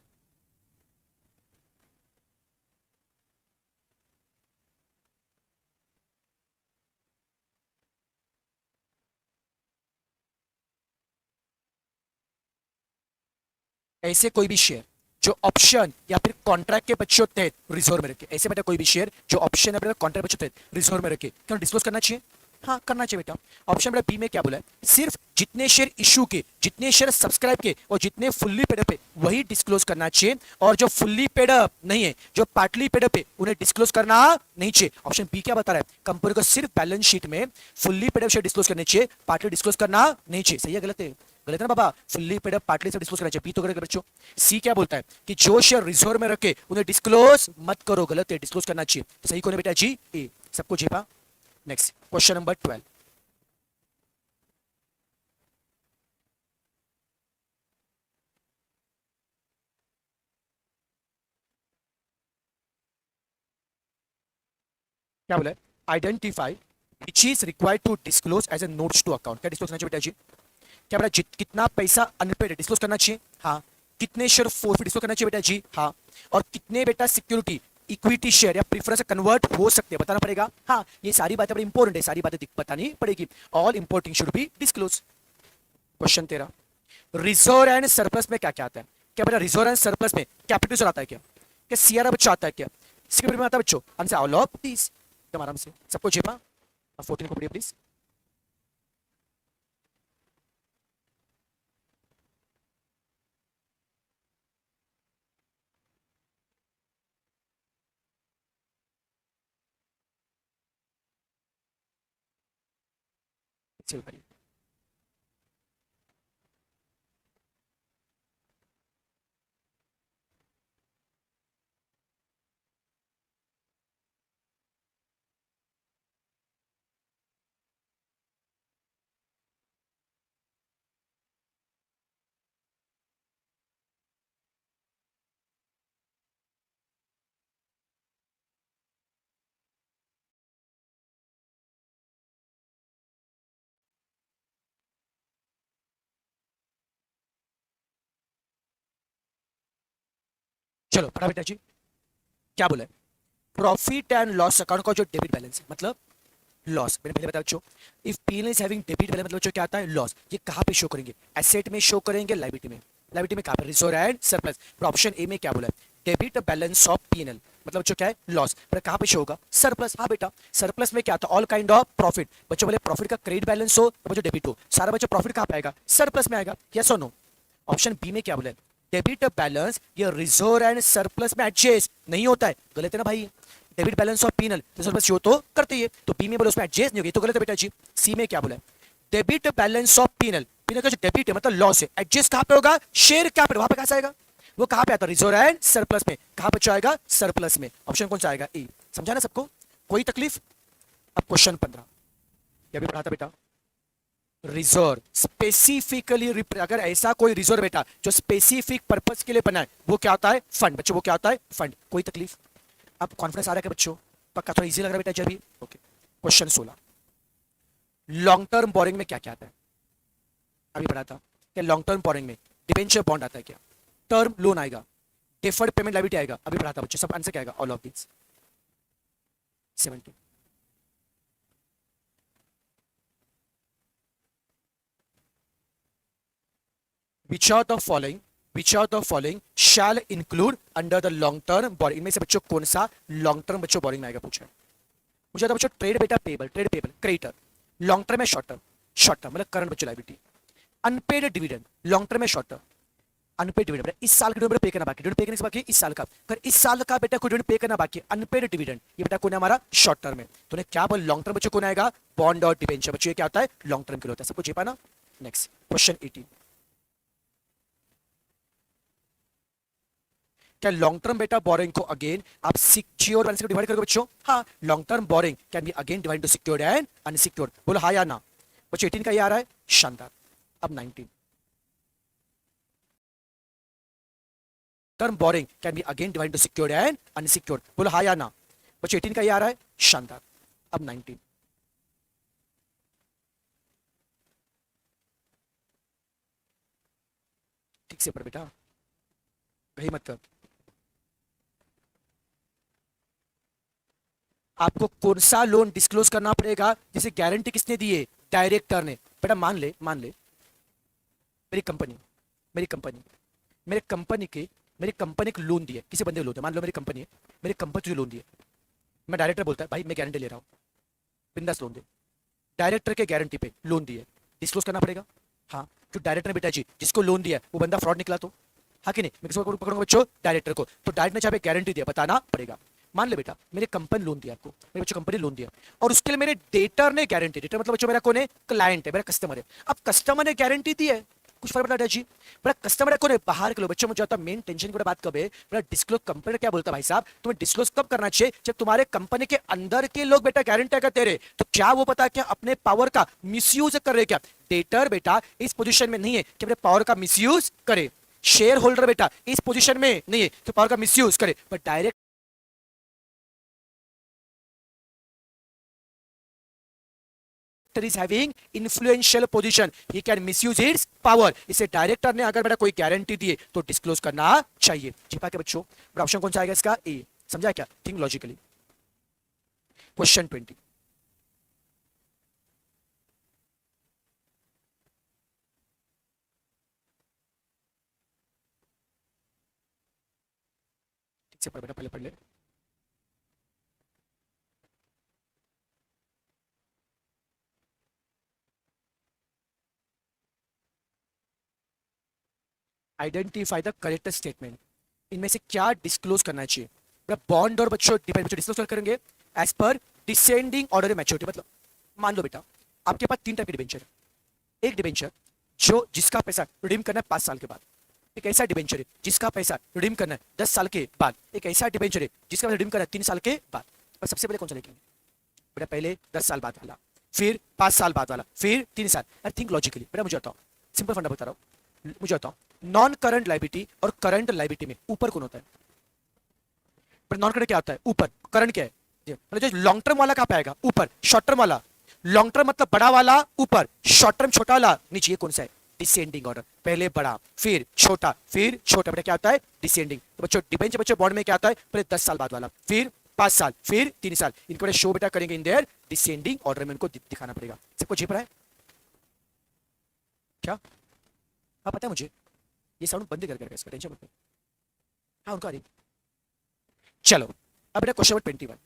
ऐसे कोई भी शेयर जो ऑप्शन या फिर कॉन्ट्रैक्ट के बच्चों तहत रिजर्व में रखे, ऐसे बेटा कोई भी शेयर जो ऑप्शन या फिर कॉन्ट्रैक्ट बच्चों तहत रिजर्व में रखे, क्या डिस्क्लोज करना चाहिए, हाँ करना चाहिए बेटा। ऑप्शन बेटा बी में क्या बोला है, सिर्फ जितने शेयर इशू के, जितने शेयर सब्सक्राइब के और जितने फुल्ली पेड अप है वही डिस्क्लोज करना चाहिए, और जो फुल्ली पेड अप नहीं है, जो पार्टली पेड अप है, उन्हें डिस्क्लोज करना नहीं चाहिए। ऑप्शन बी क्या बता रहा है, कंपनी को सिर्फ बैलेंस शीट में fully paid up share disclose करने चाहिए, पार्टली डिस्क्लोज करना नहीं चाहिए। सही है गलत है, गलत है ना बाबा, फुल्ली पेड अप पार्टली से डिस्क्लोज करना चाहिए। बी तो करेगा बच्चों। सी क्या बोलता है कि जो शेयर रिजर्व में रखे उन्हें डिस्क्लोज मत करो, गलत है, डिस्क्लोज करना चाहिए। तो सही कौन है बेटा जी, ए। सबको जीपा। नेक्स्ट क्वेश्चन नंबर 12 क्या बोला है, identify which is required to disclose as a notes to account. क्या डिस्क्लोज करना चाहिए बेटा जी, क्या बोला कितना पैसा अनपेड है डिस्क्लोज करना चाहिए, हाँ। कितने शेयर फोरफिट डिस्क्लोज करना चाहिए बेटा जी, हाँ। और कितने बेटा सिक्योरिटी इक्विटी शेयर या प्रीफरेंस कन्वर्ट हो सकते हैं बताना पड़ेगा, हाँ। ये सारी बातें बड़ी इंपॉर्टेंट है, सारी बातें बतानी पड़ेगी। All importing should be disclose. Question 13 reserve and surplus में क्या क्या आता है, क्या बेटा रिजर्व एंड सरप्लस में कैपिटल आता है क्या, क्या सीआरआ बच्चों आता है क्या, इसके बारे में आता है बच्चों, आंसर ऑल ऑफ दीस। एकदम आराम से सबको जेपा। 14 को पढ़िए प्लीज। चलो पढ़िए। चलो पढ़ा बेटा जी, क्या बोला है, प्रॉफिट एंड लॉस अकाउंट का जो डेबिट बैलेंस है मतलब लॉस, मैंने पहले बताया बच्चों, if P is having debit balance मतलब बच्चों क्या आता है लॉस। ये कहां पे शो करेंगे, एसेट में शो करेंगे, लायबिलिटी में, लायबिलिटी में कहां पे, रिजर्व एंड सरप्लस। पर ऑप्शन ए में क्या बोला है, डेबिट बैलेंस ऑफ पीएनएल मतलब बच्चों क्या है लॉस, पर कहां पे शो होगा, सरप्लस। हाँ बेटा, सरप्लस में क्या था, ऑल काइंड ऑफ प्रॉफिट। बच्चों बोले प्रॉफिट का क्रेडिट बैलेंस हो तो बच्चों डेबिट हो, सारा बच्चों प्रॉफिट कहां पे आएगा, सरप्लस में आएगा, यस और नो। ऑप्शन बी में क्या बोला है, डेबिट बैलेंस ये रिजर्व एंड सरप्लस में एडजस्ट नहीं होता है, गलत है ना भाई। Debit balance of penal surplus show तो करते ही, तो बी में बोले उसमें एडजस्ट नहीं होगी तो गलत है बेटा जी। सी में क्या बोला है, debit balance of penal, penal का जो डेबिट है मतलब लॉस है, एडजस्ट कहां पे होगा, शेयर कैपिटल, वहां पे कहां से आएगा, वो कहां पे आता है, रिजर्व एंड सरप्लस में, कहां पे आएगा, सरप्लस में। ऑप्शन कौन सा आएगा, ए। समझा ना सबको, कोई तकलीफ। अब क्वेश्चन 15 ये भी पढ़ा था बेटा, रिजर्व स्पेसिफिकली, अगर ऐसा कोई रिजर्व बेटा जो स्पेसिफिक पर्पस के लिए बना है वो क्या होता है, फंड। बच्चों वो क्या होता है, फंड। कोई तकलीफ, अब कॉन्फिडेंस आ रहा है क्या बच्चों, पक्का थोड़ा इजी लग रहा है बेटा जब भी, okay. Question 16, long term boring में क्या क्या आता है, अभी पढ़ा था कि लॉन्ग टर्म बोरिंग में डिबेंचर बॉन्ड आता है क्या, टर्म लोन आएगा, डिफर्ड पेमेंट लायबिलिटी आएगा, अभी पढ़ा था बच्चों, सब आंसर क्या आएगा, all of this. 17, which of the following, which of the following shall include under the long term borrowing, इनमें से बच्चों कौन सा लॉन्ग टर्म बच्चों बोरिंग में आएगा पूछा है मुझे, बच्चों ट्रेड बेटा payable, trade payable creditor, long term है शॉर्ट टर्म, शॉर्ट टर्म मतलब करंट बच्चों liability, unpaid dividend long term है शॉर्ट टर्म, अनपेड डिविडेंड इस साल का डिविडेंड पे करना बाकी, डिविडेंड पे करने से बाकी इस साल का, अगर इस साल का बेटा कोई डिविडेंड पे करना बाकी, अनपेड डिविडेंड ये बेटा कौन है हमारा शॉर्ट टर्म है, तो क्या बोल लॉन्ग टर्म बच्चों कौन आएगा, बॉन्ड और डिबेंचर बच्चों ये क्या होता है लॉन्ग टर्म के लिए होता है, सबको चेपा ना। नेक्स्ट क्वेश्चन 18, क्या लॉन्ग टर्म बेटा बोरिंग को अगेन आप सिक्योर बैलेंस को डिवाइड करोगे बच्चों, हाँ long term boring can be again divide two secured and unsecured, बोलो हाँ या ना बच्चों। 18 का ये आ रहा है शानदार। अब 19, term borrowing can be again divide two secured and unsecured, बोलो हाँ या ना बच्चों। 18 का ये आ रहा है शानदार। अब 19, ठीक से पढ़ बेटा, कहीं मत कर। आपको कौन सा लोन डिस्क्लोज करना पड़ेगा जिसे गारंटी किसने दी है, डायरेक्टर ने। बेटा मान ले मेरी कंपनी, मेरी कंपनी मेरे कंपनी के मेरी कंपनी को लोन दिया, किसी बंदे को लोन दिया, मान लो मेरी कंपनी है, मेरी कंपनी तुझे लोन दिया, मैं डायरेक्टर बोलता है भाई मैं गारंटी ले रहा हूँ, बिंदास लोन दे, डायरेक्टर के गारंटी पे लोन दिए, डिस्क्लोज करना पड़ेगा। हाँ, जो डायरेक्टर ने बेटा जी जिसको लोन दिया वो बंदा फ्रॉड निकला तो, हाँ कि नहीं, मैं किसको पकड़ूंगा बच्चों, डायरेक्टर को, तो डायरेक्टर ने चाहे गारंटी दिया बताना पड़ेगा। मान ले बेटा मेरे कंपनी लोन दिया आपको, मेरे बच्चों कंपनी लोन दिया और उसके लिए मेरे डेटर ने गारंटी, डेटर मतलब बच्चों मेरा कौन है, क्लाइंट है, मेरा कस्टमर है। अब कस्टमर ने गारंटी दी है, कुछ फर्क पड़ा जी, मेरा कस्टमर है कौन है, बाहर के लोग। बच्चों मुझे आता मेन टेंशन की बात कब है, मेरा डिस्क्लोज कंपनी क्या बोलता है भाई साहब, तुम्हें डिस्क्लोज कब करना चाहिए, जब तुम्हारे कंपनी के अंदर के लोग बेटा गारंटी अगर तेरे, तो क्या वो पता क्या अपने पावर का मिसयूज कर रहे, क्या डेटर बेटा इस पोजीशन में नहीं है कि अपने पावर का मिसयूज करे, शेयर होल्डर बेटा इस पोजीशन में नहीं है तो पावर का मिसयूज करे, पर direct is having influential position, he can misuse its power। इसे डायरेक्टर ने अगर बेटा कोई गारंटी दिए तो डिस्क्लोज करना चाहिए। छिपा के बच्चों, ऑप्शन कौन सा आएगा इसका, ए। समझा क्या, थिंक लॉजिकली। क्वेश्चन 20, ठीक से पढ़ बेटा, पहले पढ़ ले। आइडेंटिफाई द करेक्ट स्टेटमेंट, इनमें से क्या डिस्क्लोज करना चाहिए। बॉन्ड और बच्चों डिपेंड डिस्क्लोज करेंगे as per descending order maturity. मतलब मान लो बेटा आपके पास 3 टाइप के डिबेंचर है, एक डिबेंचर जो जिसका पैसा रिडीम करना है 5 साल के बाद, एक ऐसा डिबेंचर है जिसका पैसा रिडीम करना है 10 साल के बाद, एक ऐसा डिबेंचर है जिसका पैसा रिडीम करना है 3 साल के बाद। पर सबसे पहले कौन सा लेंगे बेटा, पहले 10 साल बाद वाला, फिर 5 साल बाद वाला, फिर 3 साल। आई थिंक लॉजिकली बेटा, मुझे बताओ, सिंपल फंडा बता रहा हूँ, मुझे बताओ नॉन करंट लायबिलिटी और करंट लायबिलिटी में ऊपर कौन होता है, पर नॉन करंट क्या होता है ऊपर, करंट क्या है, मतलब जो लॉन्ग टर्म वाला कहां पे आएगा ऊपर, शॉर्ट टर्म वाला, लॉन्ग टर्म मतलब बड़ा वाला ऊपर, शॉर्ट टर्म छोटा वाला नीचे, ये कौन सा है, डिसेंडिंग ऑर्डर, पहले बड़ा फिर छोटा फिर छोटा, बेटा क्या होता है डिसेंडिंग। तो बच्चों डिबेंचर बच्चों बॉन्ड में क्या होता है, पहले 10 साल बाद वाला, फिर 5 साल, फिर 3 साल, इनको शो बेटा करेंगे इन देयर डिसेंडिंग ऑर्डर में, इनको दिखाना पड़ेगा। सबको झेप रहा है क्या? हाँ पता है मुझे, ये साउंड बंद कर करके इसका टेंशन मत लो। हाँ उनको आ रही। चलो अब बेटा क्वेश्चन नंबर 21।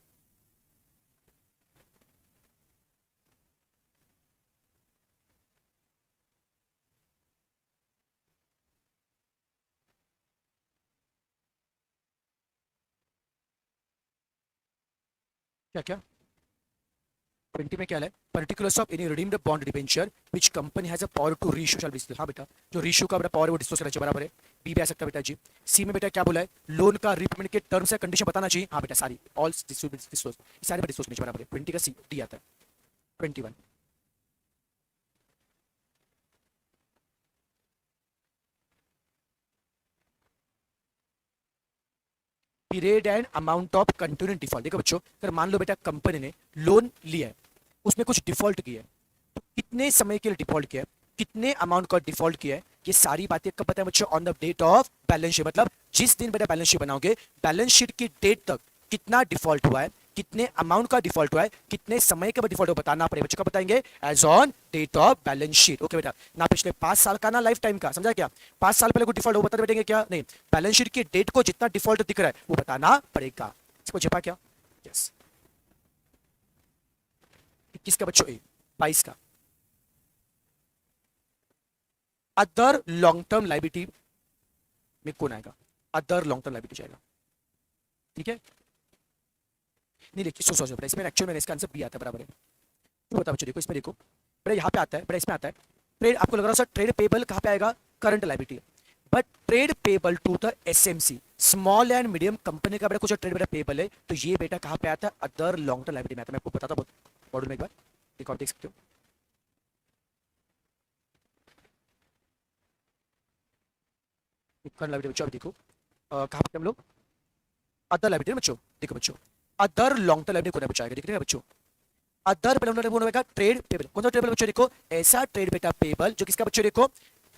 क्या क्या 20 में क्या है? Particulars of any redeemed bond debenture which company has a power to reissue shall be. हाँ बेटा, जो रीइश्यू का बेटा पावर है वो डिस्क्लोज करना चाहिए, बराबर है। बी भी आ सकता है बेटा जी। सी में बेटा क्या बोला है? लोन का रीपेमेंट के टर्म्स या कंडीशन बताना चाहिए। हाँ बेटा सारी ऑल डिस्क्लोज, सारे डिस्क्लोज करने चाहिए, बराबर है। 20 का सी डी आता है। 21 period and amount of continuing default. देखो बच्चों, अगर मान लो बेटा कंपनी ने लोन लिया है, उसमें कुछ डिफॉल्ट किया है, तो कितने समय के लिए डिफॉल्ट किया है, कितने अमाउंट का डिफॉल्ट किया है, ये सारी बातें कब पता है बच्चों? On the date of balance sheet. मतलब जिस दिन बेटा बैलेंस शीट बनाओगे, बैलेंस शीट की डेट तक कितना डिफॉल्ट हुआ है, कितने अमाउंट का डिफॉल्ट हुआ है, कितने समय के बाद डिफॉल्ट हुआ बताना पड़ेगा बच्चों। कब बताएंगे? As on date of balance sheet. Okay बेटा, ना पिछले 5 साल का ना लाइफ टाइम का, समझा क्या? 5 साल पहले कुछ डिफॉल्ट हो बता बैठेंगे क्या? नहीं, बैलेंस शीट की डेट को जितना डिफॉल्ट दिख रहा है वो बताना पड़ेगा। इसको छिपा क्या? यस। 21 का बच्चों ए, 22 का अदर लॉन्ग टर्म लाइबिलिटी में कौन आएगा? अदर लॉन्ग टर्म लाइबिलिटी जाएगा, ठीक है। नहीं देखिए सोचो बेटा, इसमें एक्चुअल में इसका आंसर बी आता है, बराबर है। तो बता बच्चों, देखो इसमें देखो बेटा, यहाँ पे आता है बेटा, इसमें आता है ट्रेड। आपको लग रहा है सर ट्रेड पेबल कहाँ पे आएगा? Current liability. But trade payable to the SMC, small and medium company का बेटा कुछ ट्रेड बेटा पेबल है, तो ये बेटा कहाँ पे आता है? अदर लॉन्ग टर्म लाइबिलिटी में आता है। मैं आपको बताता हूँ मॉडल में एक बार, एक और देख सकते हो। करंट लाइबिलिटी बच्चों, अभी देखो कहाँ पे हम लोग अदर लाइबिलिटी बच्चों। देखो बच्चों, अदर लॉन्ग टर्म लाइबिलिटी कौन बच्चों आएगा? देख रहे हैं बच्चों, अदर पेबल ट्रेड पेबल। कौन सा ट्रेड बच्चों? देखो ऐसा ट्रेड बेटा पेबल जो किसका बच्चों? देखो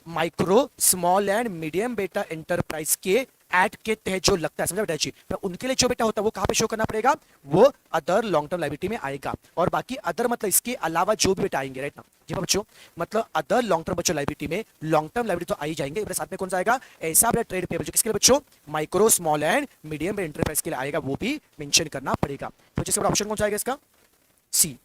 माइक्रो स्मॉल एंड मीडियम बेटा एंटरप्राइज के एक्ट के तहत जो लगता है, समझा बेटा जी? तो उनके लिए जो बेटा होता है वो कहां पे शो करना पड़ेगा? वो अदर लॉन्ग टर्म लाइबिलिटी में आएगा। और बाकी अदर मतलब इसके अलावा जो भी बेटा आएंगे, राइट ना जी बच्चों? मतलब अदर लॉन्ग टर्म बच्चों लाइबिलिटी में लॉन्ग टर्म लाइबिलिटी तो आई जाएंगे, साथ में कौन सा आएगा? ऐसा बेटा ट्रेड पेबल जो किसके लिए बच्चों? Micro small and medium enterprise के लिए आएगा, वो भी मेंशन करना पड़ेगा। तो जिसका ऑप्शन कौन सा आएगा इसका? सी।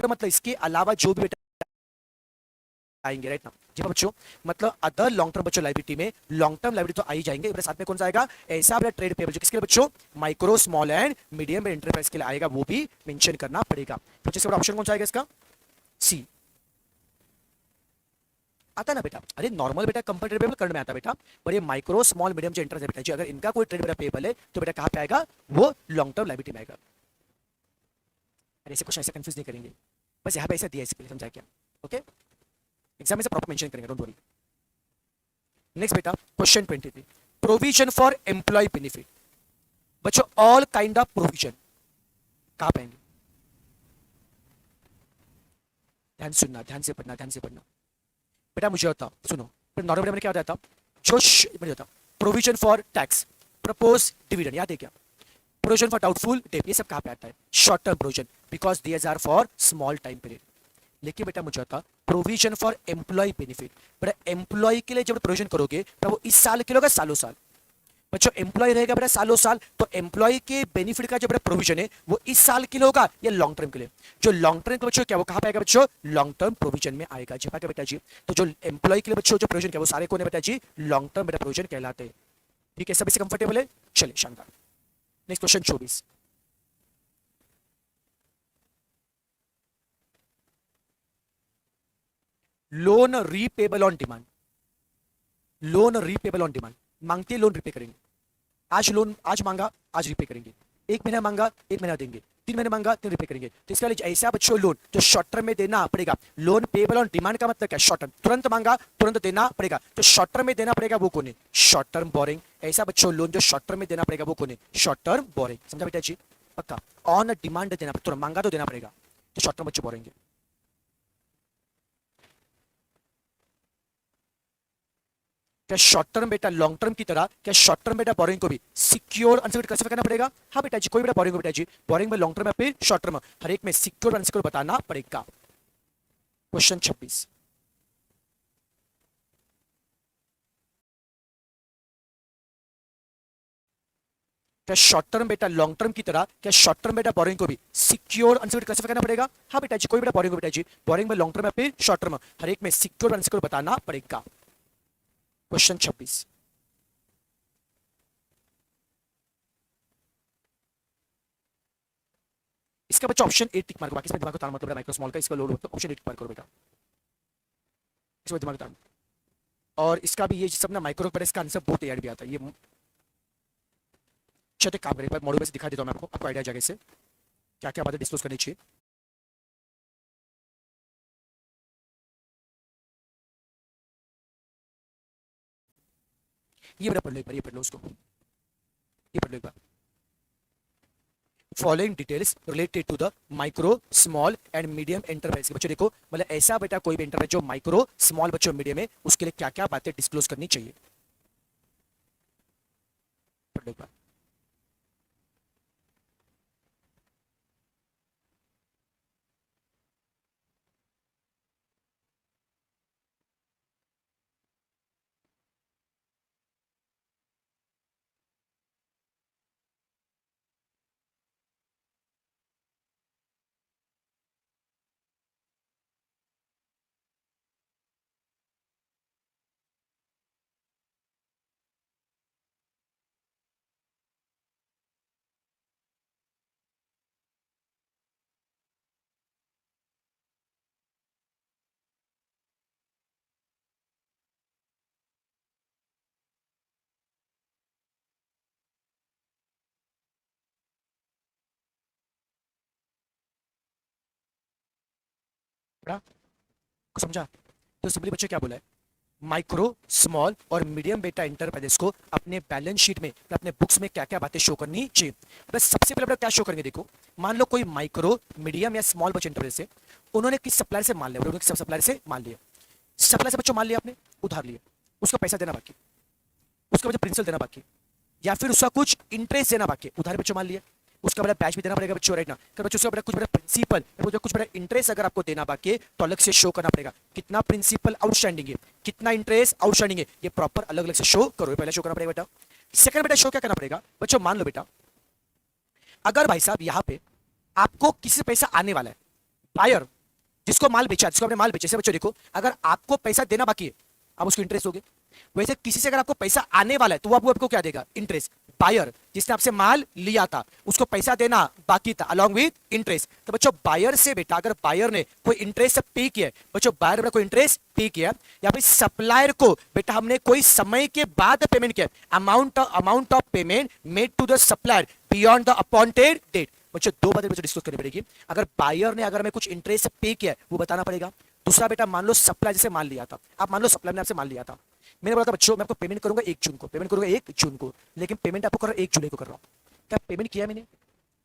मतलब इसके अलावा जो भी बेटा आएंगे, राइट ना जी बच्चों? मतलब अदर लॉन्ग टर्म बच्चों लाइबिलिटी में लॉन्ग टर्म लाइबिलिटी तो आई जाएंगे, साथ में कौन सा आएगा? ऐसा बेटा ट्रेड पेबल जो किसके लिए बच्चों? Micro small and medium enterprise के लिए आएगा, वो भी मेंशन करना पड़ेगा। तो जिसका ऑप्शन कौन सा आएगा इसका? सी। आता ना बेटा? अरे नॉर्मल बेटा कंपनी ट्रेड पेबल करंट में आता है बेटा, पर ये माइक्रो स्मॉल मीडियम जो एंटरप्राइज बेटा जी, अगर इनका कोई ट्रेड बेटा पेबल है तो बेटा कहां पे आएगा? वो लॉन्ग टर्म लाइबिलिटी में आएगा। अरे ऐसे क्वेश्चन ऐसे कंफ्यूज नहीं करेंगे, बस यहाँ पे ऐसा दिया इसके लिए, समझा क्या? ओके, एग्जाम में से प्रॉपर मेंशन करेंगे, डोंट वरी। नेक्स्ट बेटा question 23, provision for employee benefit. बच्चों ऑल काइंड ऑफ प्रोविजन कहां पाएंगे? ध्यान सुनना, ध्यान से पढ़ना, ध्यान से पढ़ना बेटा। मुझे होता सुनो, नॉर्मल मैंने क्या बताया था? जो मुझे होता provision for tax, propose dividend, याद है क्या? प्रोविजन फॉर डाउटफुल डेट, ये सब कहां पे आता है? Short term provision, because these are for small time period. लेकिन बेटा मुझे होता प्रोविजन फॉर एम्प्लॉय बेनिफिट। बेटा एम्प्लॉय के लिए जब प्रोविजन करोगे तो वो इस साल के लिए होगा, सालों साल। बच्चों एम्प्लॉय रहेगा बेटा सालों साल, तो एम्प्लॉय के बेनिफिट का जो बेटा प्रोविजन है वो इस साल के लिए होगा या लॉन्ग टर्म के लिए? जो लॉन्ग टर्म के बच्चों क्या वो कहां पे आएगा बच्चों? लॉन्ग टर्म प्रोविजन में आएगा। जपा के बेटा जी, तो जो एम्प्लॉय के लिए बच्चों जो प्रोविजन क्या वो सारे कौन है बेटा जी? लॉन्ग टर्म बेटा प्रोविजन कहलाते हैं। ठीक है, सभी से कंफर्टेबल है? चलिए शानदार। Next question 24, loan repayable on demand. Loan repayable on demand, मांगते लोन रिपे करेंगे। आज लोन आज मांगा आज रिपे करेंगे, 1 महीना मांगा 1 महीना देंगे, 3 महीने मांगा 3 रिपे करेंगे। तो इसका ऐसा बच्चों लोन जो शॉर्ट टर्म में देना पड़ेगा। लोन पेबल ऑन डिमांड का मतलब क्या? शॉर्ट टर्म, तुरंत मांगा तुरंत देना पड़ेगा। तो शॉर्ट टर्म में देना पड़ेगा वो कौन है? Short term boring. ऐसा बच्चों लोन जो शॉर्ट टर्म में देना पड़ेगा वो कौन है? Short term boring. समझा बेटा जी? पक्का ऑन डिमांड देना, तुरंत मांगा तो देना पड़ेगा, तो शॉर्ट टर्म बच्चों बोरेंगे। क्या शॉर्ट टर्म बेटा लॉन्ग टर्म की तरह क्या शॉर्ट टर्म बेटा बोरिंग को भी सिक्योर अनसिक्योर कैसे करना पड़ेगा? हाँ बेटा जी, कोई बेटा बोरिंग को बेटा जी बोरिंग में लॉन्ग टर्म या फिर शॉर्ट टर्म, हर एक में सिक्योर अनसिक्योर बताना पड़ेगा। क्वेश्चन 26, क्या शॉर्ट टर्म बेटा लॉन्ग टर्म की तरह क्या शॉर्ट टर्म बेटा बोरिंग को भी सिक्योर अनसिक्योर कैसे करना पड़ेगा? हाँ बेटा जी, कोई बेटा बोरिंग को बेटा जी बोरिंग में लॉन्ग टर्म या फिर शॉर्ट टर्म, हर एक में सिक्योर अनसिक्योर बताना पड़ेगा। क्वेश्चन 26, इसका बच्चा ऑप्शन 8 टिक मार्क, बाकी इसमें दिमाग को ताना मतलब माइक्रो स्मॉल का इसका लोड होता है, ऑप्शन 8 टिक मार्क करो बेटा, इसमें दिमाग ताना। और इसका भी ये सब ना माइक्रो पर इसका आंसर बहुत याद भी आता है। ये चलो काम करें, पर मॉड्यूल में से दिखा देता हूं मैं आपको आइडिया जगह से क्या क्या बातें डिस्कस करनी चाहिए। ये बेटा पढ़ लो एक बार, ये पढ़ लो उसको, ये पढ़ लो एक बार। Following details related to the micro small and medium enterprise. बच्चों देखो, मतलब ऐसा बेटा कोई भी एंटरप्राइज जो माइक्रो स्मॉल बच्चों मीडियम है, उसके लिए क्या क्या बातें डिस्क्लोज करनी चाहिए, पढ़ लो एक बार। पढ़ा? कुछ समझा? तो सिंपली बच्चे क्या बोला है, माइक्रो स्मॉल और मीडियम बेटा एंटरप्राइजेस को अपने बैलेंस शीट में अपने बुक्स में क्या क्या बातें शो करनी चाहिए। बस सबसे पहले क्या शो करेंगे, देखो मान लो कोई माइक्रो मीडियम या स्मॉल बच्चे एंटरप्राइज है, उन्होंने किस सप्लायर से माल लिया, उन्होंने किस सप्लायर से माल लिया, सप्लायर से बच्चों माल लिया आपने, उधार लिया, उसका पैसा देना बाकी, उसका वजह प्रिंसिपल देना बाकी, या फिर उसका कुछ इंटरेस्ट देना बाकी, उधार बच्चों मान लिया, उसका बड़ा बैच भी देना पड़ेगा बच्चों, राइट ना? अगर बच्चों उसका बड़ा कुछ बड़ा प्रिंसिपल कुछ बड़ा इंटरेस्ट अगर आपको देना बाकी है तो अलग से शो करना पड़ेगा, कितना प्रिंसिपल आउटस्टैंडिंग है, कितना इंटरेस्ट आउटस्टैंडिंग है, ये प्रॉपर अलग अलग से शो करो, पहले शो करना पड़ेगा बेटा। सेकंड बेटा शो क्या करना पड़ेगा बच्चों, मान लो बेटा अगर भाई साहब यहाँ पे आपको किसी से पैसा आने वाला है, बायर जिसको माल बेचा, जिसको आपने माल बेचे से बच्चों देखो, अगर आपको पैसा देना बाकी है आप उसको इंटरेस्ट दोगे, वैसे किसी से अगर आपको पैसा आने वाला है तो वो आपको क्या देगा, इंटरेस्ट। बायर जिसने आपसे माल लिया था उसको पैसा देना बाकी था अलॉन्ग विद इंटरेस्ट, तो बच्चों बायर से बेटा अगर बायर ने कोई इंटरेस्ट पे किया है, बच्चों बायर ने कोई इंटरेस्ट पे किया, या फिर सप्लायर को बेटा हमने कोई समय के बाद पेमेंट किया, amount of payment made to the supplier beyond the appointed date. बच्चों दो बातें बच्चों डिस्कस करनी पड़ेगी, अगर बायर ने अगर हमें कुछ इंटरेस्ट पे किया है वो बताना पड़ेगा। दूसरा बेटा मान लो सप्लायर जैसे माल लिया था, आप मान लो सप्लायर ने आपसे माल लिया था, मैंने बोला था बच्चों मैं आपको पेमेंट करूंगा 1 जून को, पेमेंट करूंगा 1 जून को, लेकिन पेमेंट आपको कर रहा हूं 1 जुलाई को कर रहा हूं, क्या पेमेंट किया मैंने,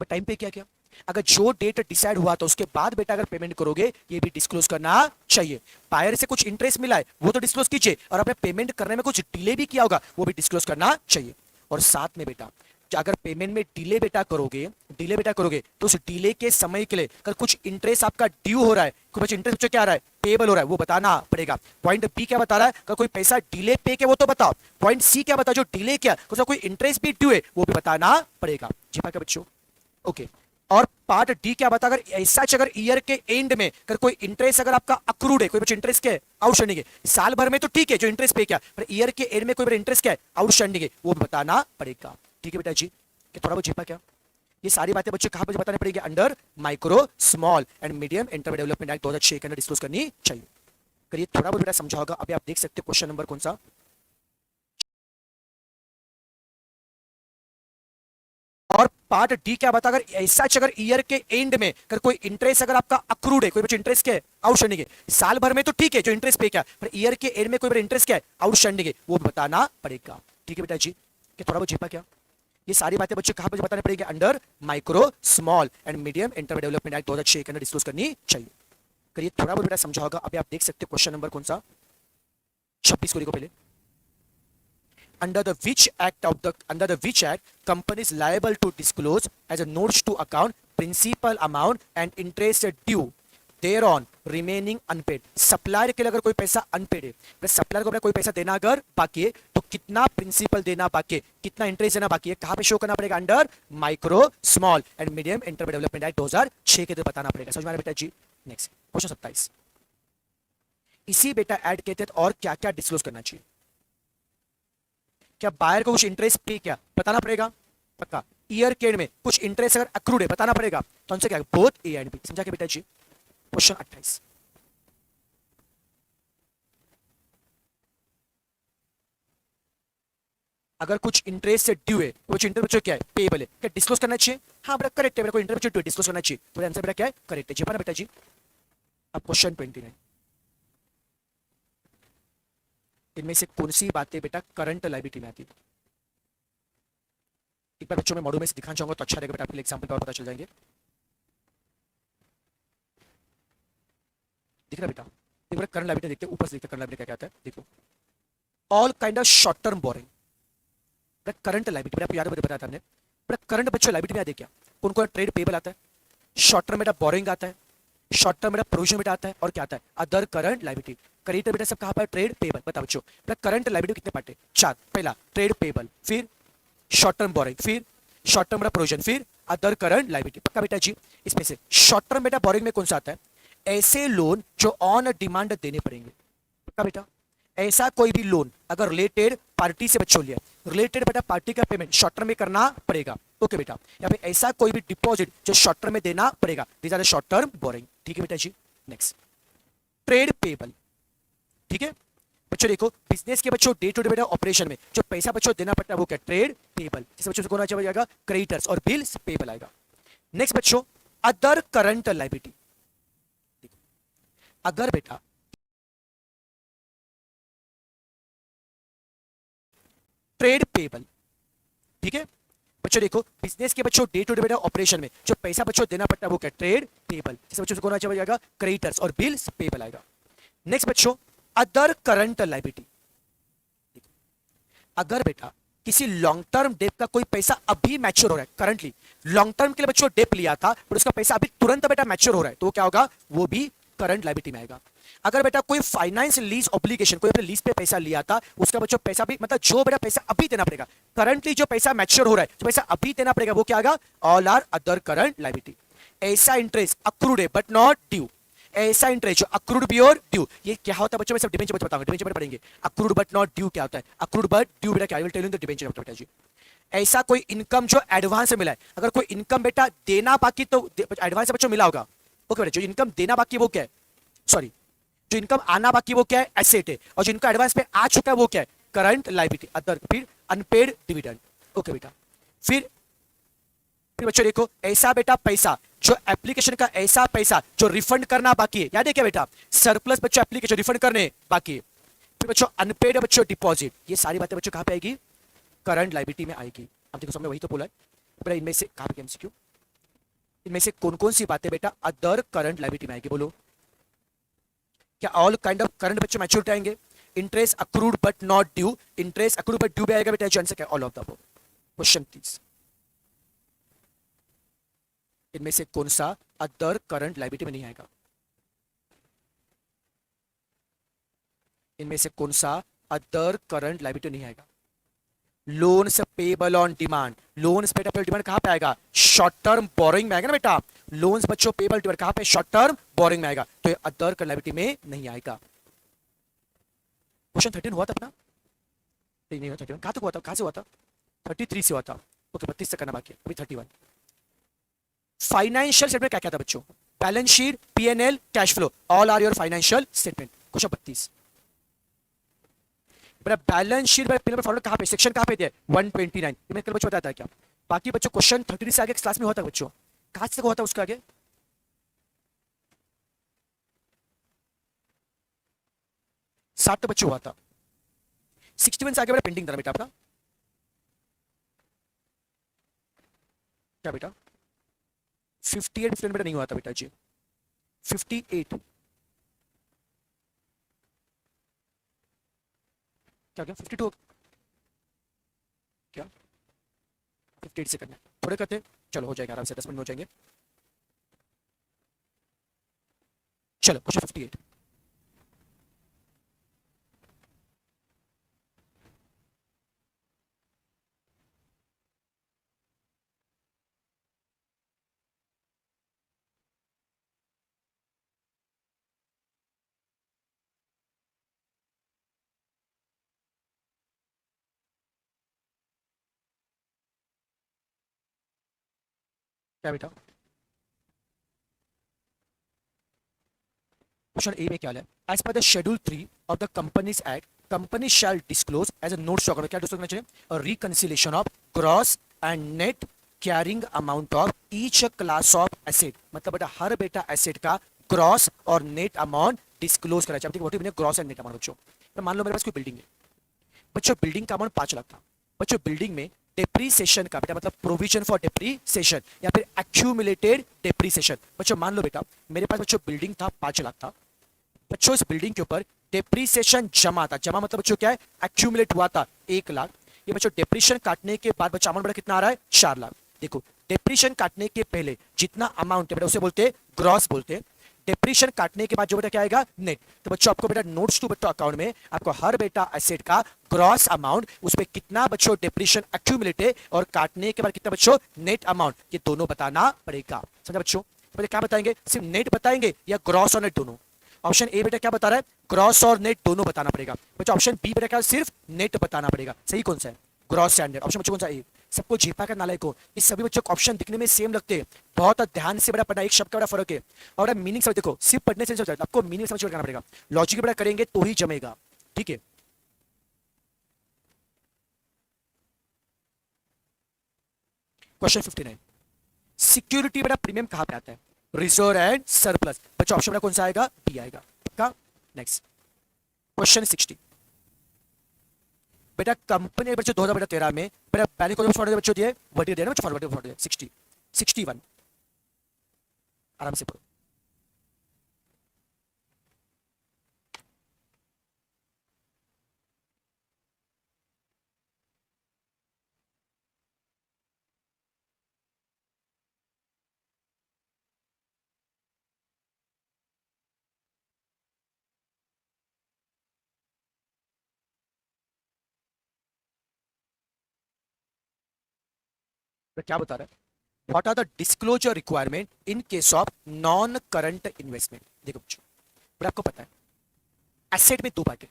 बट टाइम पे क्या? अगर जो डेट डिसाइड हुआ तो उसके बाद बेटा अगर पेमेंट करोगे ये भी डिस्क्लोज करना चाहिए। बायर से कुछ इंटरेस्ट मिला है वो तो डिस्क्लोज कीजिए, और आपने पेमेंट करने में कुछ डिले भी किया होगा वो भी डिस्क्लोज करना चाहिए। और साथ में बेटा अगर पेमेंट में डिले बेटा करोगे तो उस डिले के समय के लिए अगर कुछ इंटरेस्ट आपका ड्यू हो रहा है, कुछ इंटरेस्ट क्या आ रहा है, पेबल हो रहा है, वो बताना पड़ेगा। पॉइंट बी क्या बता रहा है, अगर कोई पैसा डिले पे के वो तो बताओ। पॉइंट सी क्या बता, जो डिले किया उसका कोई इंटरेस्ट भी ड्यू है वो भी बताना पड़ेगा। जी पाएगा बच्चों? ओके। और पार्ट डी क्या बता, अगर ऐसा अगर ईयर के एंड में अगर कोई इंटरेस्ट अगर आपका अक्रूड है, कोई बच्चे इंटरेस्ट क्या है, आउटस्टैंडिंग है, साल भर में तो ठीक है जो इंटरेस्ट पे किया, पर ईयर के एंड में कोई इंटरेस्ट क्या है, आउटस्टैंडिंग है, वो भी बताना पड़ेगा। ठीक है बेटा जी? कि थोड़ा बहुत जीपा क्या? ये सारी बातें बच्चे कहां पर बतानी पड़ेगी, under micro small and medium enterprise development act 2006 के अंदर डिस्कस करनी चाहिए। करिए थोड़ा बहुत बेटा समझा होगा। अभी आप देख सकते हो क्वेश्चन नंबर कौन सा, और पार्ट डी क्या बता, अगर ऐसा अगर ईयर के एंड में अगर कोई इंटरेस्ट अगर आपका अक्रूड है, कोई बच्चे इंटरेस्ट क्या है, आउटस्टैंडिंग है, साल भर में तो ठीक है जो इंटरेस्ट पे क्या, पर ईयर के एंड में कोई इंटरेस्ट क्या है, आउटस्टैंडिंग है, वो बताना पड़ेगा। ठीक है बेटा जी? कि थोड़ा बहुत जीपा क्या? ये सारी बातें बच्चे कहां पर बताने पड़ेंगे, under micro small and medium enterprise development act 2006 के अंदर डिस्कस करनी चाहिए। करिए थोड़ा बहुत बेटा समझा होगा। अभी आप देख सकते हो क्वेश्चन नंबर कौन सा, 26 को देखो पहले। under the which act company is liable to disclose as a notes to account principal amount and interest due thereon remaining unpaid. Supplier के लिए अगर कोई पैसा अनपेड है, सप्लायर को अपना कोई पैसा देना अगर बाकी है तो कितना प्रिंसिपल देना बाकी है, कितना इंटरेस्ट देना बाकी है, कहां पे शो करना पड़ेगा? Under micro small and medium enterprise development act 2006 के अंदर बताना पड़ेगा। समझ में आ रहा बेटा जी? नेक्स्ट क्वेश्चन 27, इसी बेटा ऐड के तहत और क्या क्या डिस्क्लोज करना चाहिए? क्या बायर को कुछ इंटरेस्ट पे क्या बताना पड़ेगा? पक्का। ईयर के एंड में कुछ इंटरेस्ट अगर अक्रूड है बताना पड़ेगा, तो उनसे क्या बोथ ए एंड बी। समझा के बेटा जी? क्वेश्चन 28, अगर कुछ इंटरेस्ट से ड्यू है, कुछ इंटरेस्ट क्या है? पेबल है, क्या डिस्क्लोज करना चाहिए? हाँ बेटा करेक्ट है, मेरे को इंटरेस्ट ड्यू डिस्क्लोज करना चाहिए, तो आंसर बेटा क्या है? करेक्ट है जी। बेटा जी अब क्वेश्चन 29, इनमें से कौन सी बातें बेटा करंट लायबिलिटी में आती है? एक बार बच्चों में मॉड्यूल में से दिखाना चाहूंगा तो अच्छा रहेगा बेटा, आपके एग्जांपल और पता चल जाएंगे। दिख रहा बेटा? देखो बेटा करंट लायबिलिटी देखते हैं, ऊपर से देखते हैं करंट लायबिलिटी क्या आता है। देखो all kind of short term boring, current liability आपको याद है बताया था हमने। बेटा करंट बच्चों लायबिलिटी में आ देखिए कौन कौन? ट्रेड पेबल आता है, शॉर्ट टर्म बेटा बोरिंग आता है, शॉर्ट टर्म बेटा प्रोविजन बेटा आता है, और क्या आता है? Other current liability. क्रेडिटर बेटा सब कहां पर? Trade payable. बता बच्चों बेटा करंट लायबिलिटी कितने पार्ट है? 4। पहला ट्रेड पेबल, फिर शॉर्ट टर्म बोरिंग, फिर शॉर्ट टर्म बेटा प्रोविजन, फिर अदर करंट लायबिलिटी। पक्का बेटा जी? इसमें से शॉर्ट टर्म बेटा बोरिंग में कौन सा आता है? ऐसे लोन जो ऑन डिमांड देने पड़ेंगे। पक्का बेटा? ऐसा कोई भी लोन अगर रिलेटेड पार्टी से बच्चों लिया, रिलेटेड बेटा पार्टी का पेमेंट शॉर्ट टर्म में करना पड़ेगा। ओके बेटा? या फिर ऐसा कोई भी डिपॉजिट जो शॉर्ट टर्म में देना पड़ेगा, these are the short term borrowing. ठीक है बेटा जी? Next trade payable. ठीक है बच्चों? देखो बिजनेस के बच्चों डे टू डे बेटा ऑपरेशन में जो पैसा बच्चों देना पड़ता है वो क्या? Trade payable. जैसे बच्चों से कौन आ जाएगा? क्रेडिटर्स और बिल्स पेबल आएगा। नेक्स्ट बच्चों अदर करंट लायबिलिटी। अगर बेटा ट्रेड पेबल, ठीक है बच्चों? देखो बिजनेस के बच्चों डे टू डे बेटा ऑपरेशन में जो पैसा बच्चों देना पड़ता है वो क्या? Trade payable. जैसे बच्चों से कौन आ जाएगा? क्रेडिटर्स और बिल्स पेबल आएगा। नेक्स्ट बच्चों अदर करंट लायबिलिटी। अगर बेटा किसी लॉन्ग टर्म डेप का कोई पैसा अभी मैच्योर हो रहा है, करंटली लॉन्ग टर्म के लिए बच्चों डेप लिया था पर उसका पैसा अभी तुरंत बेटा मैच्योर हो रहा है, तो क्या होगा? वो भी करंट लायबिलिटी में आएगा। अगर बेटा कोई फाइनेंस लीज ऑब्लिगेशन, कोई अपने लीज पे पैसा लिया था, उसका बच्चों पैसा भी मतलब जो बेटा पैसा अभी देना पड़ेगा, करंटली जो पैसा मैच्योर हो रहा है, जो पैसा अभी देना पड़ेगा, वो क्या आएगा? All are other current liability. ऐसा इंटरेस्ट अक्रूड है बट नॉट ड्यू, ऐसा इंटरेस्ट जो अक्रूड बी और ड्यू, ये क्या होता है बच्चों? मैं सब डिबेंचर बताऊंगा, डिबेंचर पढ़ेंगे। अक्रूड बट नॉट ड्यू क्या होता है? अक्रूड बट ड्यू बेटा क्या? I will tell you in the debenture बेटा जी। ऐसा कोई इनकम जो एडवांस में मिला है, अगर कोई इनकम बेटा देना बाकी तो एडवांस से बच्चों मिला होगा। ओके बेटा? जो इनकम देना बाकी वो क्या है? सॉरी, जो इनकम आना बाकी वो क्या है? एसेट है। और जो इनका एडवांस पे आ चुका है वो क्या है? Current liability. अदर फिर अनपेड डिविडेंड। ओके बेटा? फिर बच्चों देखो ऐसा बेटा पैसा जो एप्लीकेशन का, ऐसा पैसा जो रिफंड करना बाकी है, याद है क्या बेटा? सरप्लस बच्चों एप्लीकेशन रिफंड करने बाकी है। फिर बच्चों अनपेड बच्चों डिपॉजिट। ये सारी बातें बच्चों कहां पे आएगी? करंट लायबिलिटी में आएगी। अब देखो सबने वही तो बोला है बेटा। इनमें से कहां पे एमसीक्यू, इनमें से कौन कौन सी बातें बेटा अदर करंट लायबिलिटी में आएगी? बोलो। क्या ऑल काइंड ऑफ करंट बच्चों मैच्योरिटी आएंगे? Interest accrued but not due, interest accrued but due भी आएगा बेटा? आंसर क्या? All of the above. Question 30, इनमें से कौन सा अदर करंट लायबिलिटी में नहीं आएगा? इनमें से कौन सा अदर करंट लायबिलिटी नहीं आएगा? Loans payable on demand. Loans payable demand कहां पे आएगा? शॉर्ट टर्म बोरिंग में आएगा ना बेटा? लोन्स बच्चों पेबल डिमांड कहां पे? शॉर्ट टर्म बोरिंग में आएगा, तो ये अदर करंट लायबिलिटी में नहीं आएगा। क्वेश्चन 13 हुआ था अपना? नहीं हुआ। 31 कहां तक हुआ था? कहां से हुआ था? 33 से हुआ था। ओके 32 से करना बाकी है, अभी 31। फाइनेंशियल स्टेटमेंट क्या क्या था बच्चों? Balance sheet, PNL, cash flow, all are your financial statement. Question 32 बेटा बैलेंस शीट पीएनएल फॉर्मूला कहां पे? सेक्शन कहां पे दिया? 129। ये मैं कल बच्चों बताया था क्या? बाकी बच्चों क्वेश्चन 33 से आगे क्लास में होता है बच्चों, कहां से हुआ था उसके आगे? 7 तो बच्चों हुआ था। 61 से आगे बेटा पेंडिंग था बेटा अपना। क्या बेटा? 58 बेटा नहीं हुआ था बेटा जी। 58 क्या? 52 58 से करना है, थोड़े करते हैं, चलो हो जाएगा आराम से, 10 मिनट में हो जाएंगे। चलो क्वेश्चन 58। क्या बेटा, क्वेश्चन ए में क्या है, एज पर the schedule 3 of the companies act, company shall disclose as a note stock, क्या डिस्क्लोज करना चाहिए, reconciliation of gross and net carrying amount of each class of asset, मतलब बेटा हर बेटा एसेट का ग्रॉस और नेट अमाउंट डिस्क्लोज करना चाहिए। What is gross and net amount बच्चों, तो मान लो मेरे पास कोई बिल्डिंग है बच्चों, बिल्डिंग का अमाउंट 5 लाख था बच्चों, बिल्डिंग में डेप्रीसिएशन का बेटा मतलब प्रोविजन फॉर डेप्रीसिएशन या फिर एक्यूमुलेटेड डेप्रीसिएशन, बच्चों मान लो बेटा मेरे पास बच्चों बिल्डिंग था 5 लाख था बच्चों, इस बिल्डिंग के ऊपर डेप्रीसिएशन जमा था, जमा मतलब बच्चों क्या है, एक्यूमुलेट हुआ था 1 लाख, ये बच्चों डेप्रीशिएशन काटने के बाद बच्चों अमाउंट बड़ा कितना आ रहा है, 4 लाख। देखो डेप्रीशिएशन काटने के पहले जितना अमाउंट है बेटा उसे बोलते हैं ग्रॉस बोलते हैं, डेप्रीशिएशन काटने के बाद जो बेटा क्या आएगा, नेट। तो बच्चों आपको बेटा नोट्स टू बच्चों अकाउंट में आपको हर बेटा एसेट का ग्रॉस अमाउंट, उस पर कितना बच्चों डेप्रीशिएशन एक्यूमुलेट है और काटने के बाद कितना बच्चों नेट अमाउंट, ये दोनों बताना पड़ेगा। समझा बच्चों, तो क्या बताएंगे, सिर्फ नेट बताएंगे या ग्रॉस और नेट दोनों। ऑप्शन ए बेटा क्या बता रहा है, ग्रॉस और नेट दोनों बताना पड़ेगा बच्चों, ऑप्शन बी बेटा क्या सिर्फ नेट बताना पड़ेगा। सही कौन सा है, ग्रॉस एंड नेट। ऑप्शन बच्चों कौन सा ए, सबको झेपा का नालायक को, इस सभी बच्चों को ऑप्शन दिखने में सेम लगते हैं, बहुत ध्यान से बड़ा पढ़ना, एक शब्द का बड़ा फर्क है और मीनिंग समझ, देखो सिर्फ पढ़ने से नहीं समझ, आपको मीनिंग समझ करना पड़ेगा, लॉजिक बड़ा करेंगे तो ही जमेगा, ठीक है। क्वेश्चन 59, सिक्योरिटी बेटा प्रीमियम कहां पे आता है, रिजर्व एंड सरप्लस, बच्चों ऑप्शन बेटा कौन सा आएगा, बी आएगा का। नेक्स्ट क्वेश्चन 60, बेटा कंपनी बच्चों 2013 में बेटा पहले कौन सा बच्चों दिए, वटी दिया ना बच्चों, वटी दिया 60 61, आराम से पढ़ो। क्या बता रहा है, what are the disclosure requirement in case of non current investment. देखो बच्चों बड़ा आपको पता है एसेट में दो पार्ट है,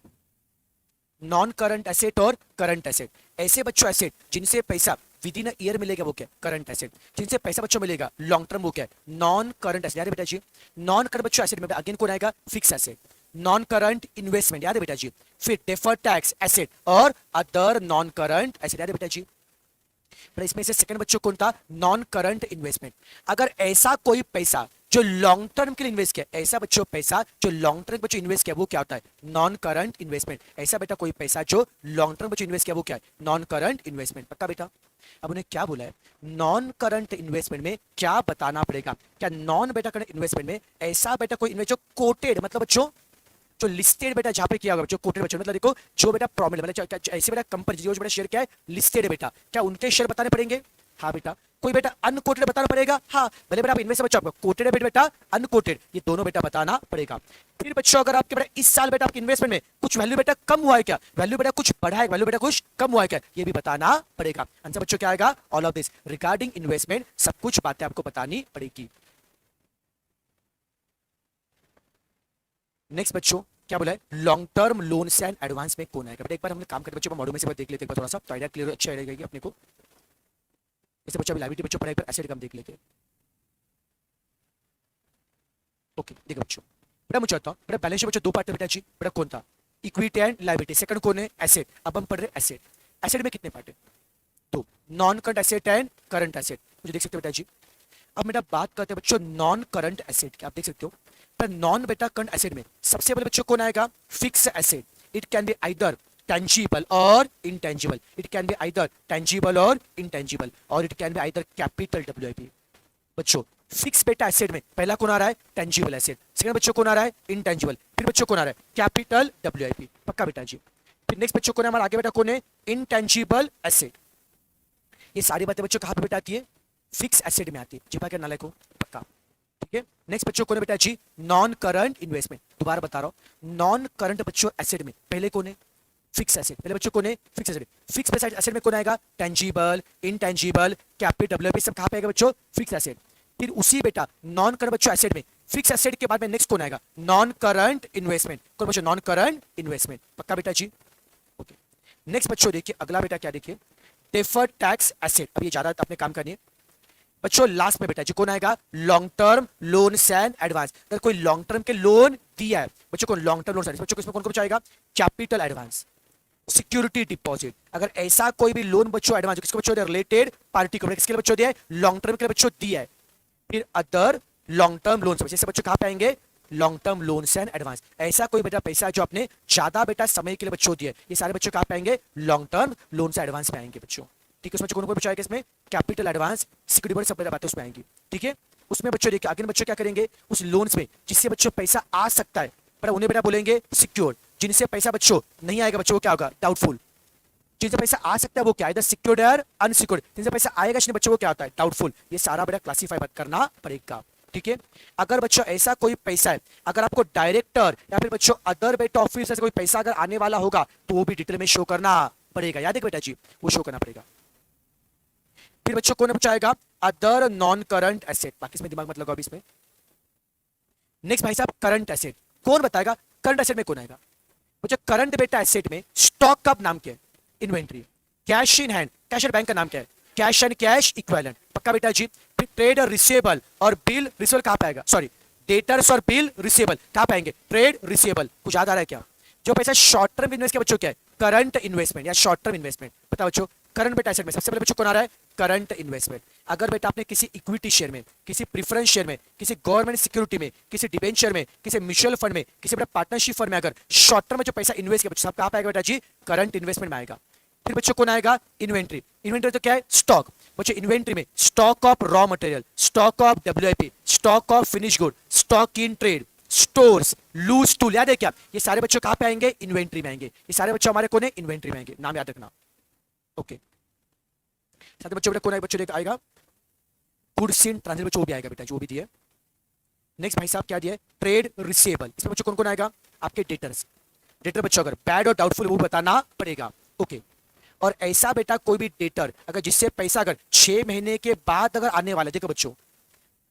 नॉन करंट एसेट और करंट एसेट। ऐसे बच्चों एसेट जिनसे पैसा विद इन ईयर मिलेगा वो क्या, करंट एसेट, जिनसे पैसा बच्चों मिलेगा लॉन्ग टर्म वो क्या है, नॉन करंट एसेट। याद है बेटा जी, नॉन करंट बच्चों एसेट में अगेन कौन आएगा, fix asset, non current investment, याद है बेटा जी, फिर डेफर्ड टैक्स एसेट और अदर नॉन करंट एसेट, याद है बेटा जी। पर इसमें से सेकंड बच्चों कौन था, नॉन करंट इन्वेस्टमेंट। अगर ऐसा कोई पैसा जो लॉन्ग टर्म के लिए इन्वेस्ट किया, ऐसा बच्चों पैसा जो लॉन्ग टर्म बच्चों इन्वेस्ट किया वो क्या होता है, नॉन करंट इन्वेस्टमेंट। ऐसा बेटा कोई पैसा जो लॉन्ग टर्म बच्चों इन्वेस्ट किया वो क्या है, नॉन करंट इन्वेस्टमेंट। पक्का बेटा, अब उन्हें क्या बोला है, नॉन करंट इन्वेस्टमेंट में क्या बताना पड़ेगा, क्या नॉन बेटा करंट इन्वेस्टमेंट में ऐसा बेटा कोई इन्वेस्ट जो कोटेड मतलब बच्चों जो लिस्टेड बेटा जहां पे किया होगा, जो कोटेड बच्चों मतलब देखो जो बेटा प्रॉमिनेंट मतलब ऐसे बेटा कंपनी जो बेटा शेयर क्या है लिस्टेड है बेटा, क्या उनके शेयर बताने पड़ेंगे, हाँ बेटा। कोई बेटा अनकोटेड बताना पड़ेगा, हाँ भले बेटा आप इनमें से बच्चों आपको कोटेड है बेटा अनकोटेड, ये दोनों बेटा बताना पड़ेगा। फिर बच्चों अगर आपके बेटा इस साल बेटा आपके इन्वेस्टमेंट में कुछ वैल्यू बेटा कम हुआ है क्या, वैल्यू बेटा कुछ बढ़ा है, वैल्यू बेटा कुछ कम हुआ है क्या, ये भी बताना पड़ेगा। आंसर बच्चों क्या आएगा, all of this regarding investment, सब कुछ बातें आपको बतानी पड़ेगी। नेक्स्ट बच्चों क्या बोला है, लॉन्ग टर्म लोन से एंड एडवांस में कौन आएगा। एक बार हमने काम करते बच्चों मॉड्यूल में से देख लेते हैं थोड़ा सा, तो आइडिया क्लियर अच्छा रहेगा अपने को। जैसे बच्चों लाइबिलिटी बच्चों पढ़ाई पर एसेट कम देख लेते हैं। ओके देखो बच्चों बेटा मुझे आता हूँ बेटा बैलेंस शीट बच्चों दो पार्ट है बेटा जी, बेटा कौन था, इक्विटी एंड लाइबिलिटी। सेकंड कौन है, एसेट। अब हम पढ़ रहे एसेट, एसेट में कितने पार्ट है, दो, non current asset and current asset, मुझे देख सकते हो बेटा जी। अब बेटा बात करते हैं बच्चों नॉन करंट एसेट की, आप देख सकते हो नॉन बेटा करंट एसेट में सबसे पहले बच्चों कौन आएगा, fix asset. It can be either tangible और intangible, it can be either tangible और intangible और it can be either capital WIP। बच्चों फिक्स बेटा एसेट में पहला कौन आ रहा है, टेंजिबल एसेट, सेकंड बच्चों कौन आ रहा है, इंटेंजिबल, फिर बच्चों कौन आ रहा है, कैपिटल WIP। पक्का बेटा जी। फिर नेक्स्ट बच्चों कौन है हमारा आगे बेटा कौन है, इंटेंजिबल एसेट। ये सारी बातें बच्चों कहाँ पे बेटा आती है? फिक्स एसेट में आती है। जी क्या नाले को पक्का, ठीक है। नेक्स्ट बच्चों कौन है बेटा जी? Non current investment. दोबारा बता रहा हूं, नॉन करंट बच्चों एसेट में पहले कौन है? Fix asset. पहले बच्चों कौन है? Fix asset. फिक्स एसेट में कौन आएगा? टेंजिबल, इनटेंजिबल, कैपिटल, डब्ल्यूआईपी सब कहां पे आएगा बच्चों? Fix asset. फिर उसी बेटा नॉन करंट बच्चों एसेट में, फिक्स एसेट के बाद में नेक्स्ट कौन आएगा? Non current investment. कौन बच्चों? Non current investment. पक्का बेटा जी? ओके। नेक्स्ट बच्चों देखिए अगला बेटा क्या देखिए, डेफर्ड टैक्स एसेट। अब ये ज्यादा अपने काम करनी है बच्चों। लास्ट में बेटा जी कौन आएगा? Long term loans and advance. अगर कोई लॉन्ग टर्म के लोन दिया है बच्चों को, लॉन्ग टर्म लोन बच्चों को इसमें कौन कौन आएगा? Capital advance, security deposit. अगर ऐसा कोई भी लोन बच्चों एडवांस किसको बच्चों रिलेटेड पार्टी को, किसके लिए बच्चों दिया है? लॉन्ग टर्म के लिए बच्चों दिया है। फिर अदर लॉन्ग टर्म लोन जैसे बच्चों कहां पे आएंगे? Long term loans and advance. ऐसा कोई बेटा पैसा जो आपने ज्यादा बेटा समय के लिए बच्चों दिया है, ये सारे बच्चों कहां पे आएंगे? लॉन्ग टर्म लोन से एडवांस पे आएंगे बच्चों, ठीक है। उसमें कौन कौन बच्चों आएगा? इसमें कैपिटल एडवांस, सिक्योरिटी बड़ी सब बातें उसमें आएंगी, ठीक है। उसमें बच्चों देखिए आगे बच्चों क्या करेंगे? उस लोन्स में जिससे बच्चों पैसा आ सकता है पर उन्हें बेटा बोलेंगे सिक्योर्ड। जिनसे पैसा बच्चों नहीं आएगा बच्चों वो क्या होगा? डाउटफुल। जिनसे पैसा आ सकता है वो क्या? इधर सिक्योर्ड है अनसिक्योर्ड। जिनसे पैसा आएगा जिन बच्चों को क्या होता है? डाउटफुल। ये सारा बेटा क्लासीफाई करना पड़ेगा, ठीक है। अगर बच्चों ऐसा कोई पैसा है, अगर आपको डायरेक्टर या फिर बच्चों अदर बेटा ऑफिसर से कोई पैसा अगर आने वाला होगा तो वो भी डिटेल में शो करना पड़ेगा। याद है बेटा जी? वो शो करना पड़ेगा। फिर बच्चों कौन बचाएगा? Other non current asset. बाकी इसमें दिमाग मत लगाओ अभी इसमें। नेक्स्ट भाई साहब करंट एसेट। कौन बताएगा करंट एसेट में कौन आएगा? बच्चों करंट बेटा एसेट में स्टॉक का नाम क्या है? Inventory. Cash in hand, cash and bank का नाम क्या है? Cash and cash equivalent. पक्का बेटा जी? फिर ट्रेड रिसीवेबल और बिल रिसीवेबल कहां पे आएगा? सॉरी, डेटर्स और बिल रिसीवेबल कहां पे आएंगे? Trade receivable. कुछ याद आ रहा है क्या? जो पैसा शॉर्ट टर्म इन्वेस्ट के बच्चों क्या है? करंट इन्वेस्टमेंट या शॉर्ट टर्म इन्वेस्टमेंट। पता बच्चों करंट बेटा एसेट में सबसे पहले बच्चों कौन आ रहा है? Current investment. अगर बेटा आपने किसी इक्विटी शेयर में, किसी प्रेफरेंस शेयर में, किसी गवर्नमेंट सिक्योरिटी में, किसी डिबेंचर में, किसी म्यूचुअल फंड में, किसी बेटा पार्टनरशिप फंड में अगर शॉर्ट टर्म में जो पैसा इन्वेस्ट किया बच्चों सब कहां पे आएगा बेटा जी? करंट इन्वेस्टमेंट में आएगा। फिर बच्चों कौन आएगा? इन्वेंट्री। इन्वेंट्री तो क्या है? स्टॉक। बच्चों इन्वेंट्री में stock of raw material, stock of WIP, stock of finish good, stock in trade, stores, loose tool. याद है क्या? ये सारे बच्चों कहां पे आएंगे? इन्वेंट्री में आएंगे। ये सारे बच्चों हमारे कौन है? इन्वेंट्री में आएंगे। नाम याद रखना, ओके। साथ बच्चों बेटा कौन आएगा? बच्चों आएगा गुड्स इन ट्रांजिट। बच्चों भी आएगा बेटा जो भी दिए। नेक्स्ट भाई साहब क्या दिया? Trade receivable. इसमें बच्चों कौन कौन आएगा? आपके डेटर्स। डेटर बच्चों अगर बैड और डाउटफुल वो बताना पड़ेगा, ओके। और ऐसा बेटा कोई भी डेटर अगर जिससे पैसा अगर 6 महीने के बाद अगर आने वाला, देखो बच्चों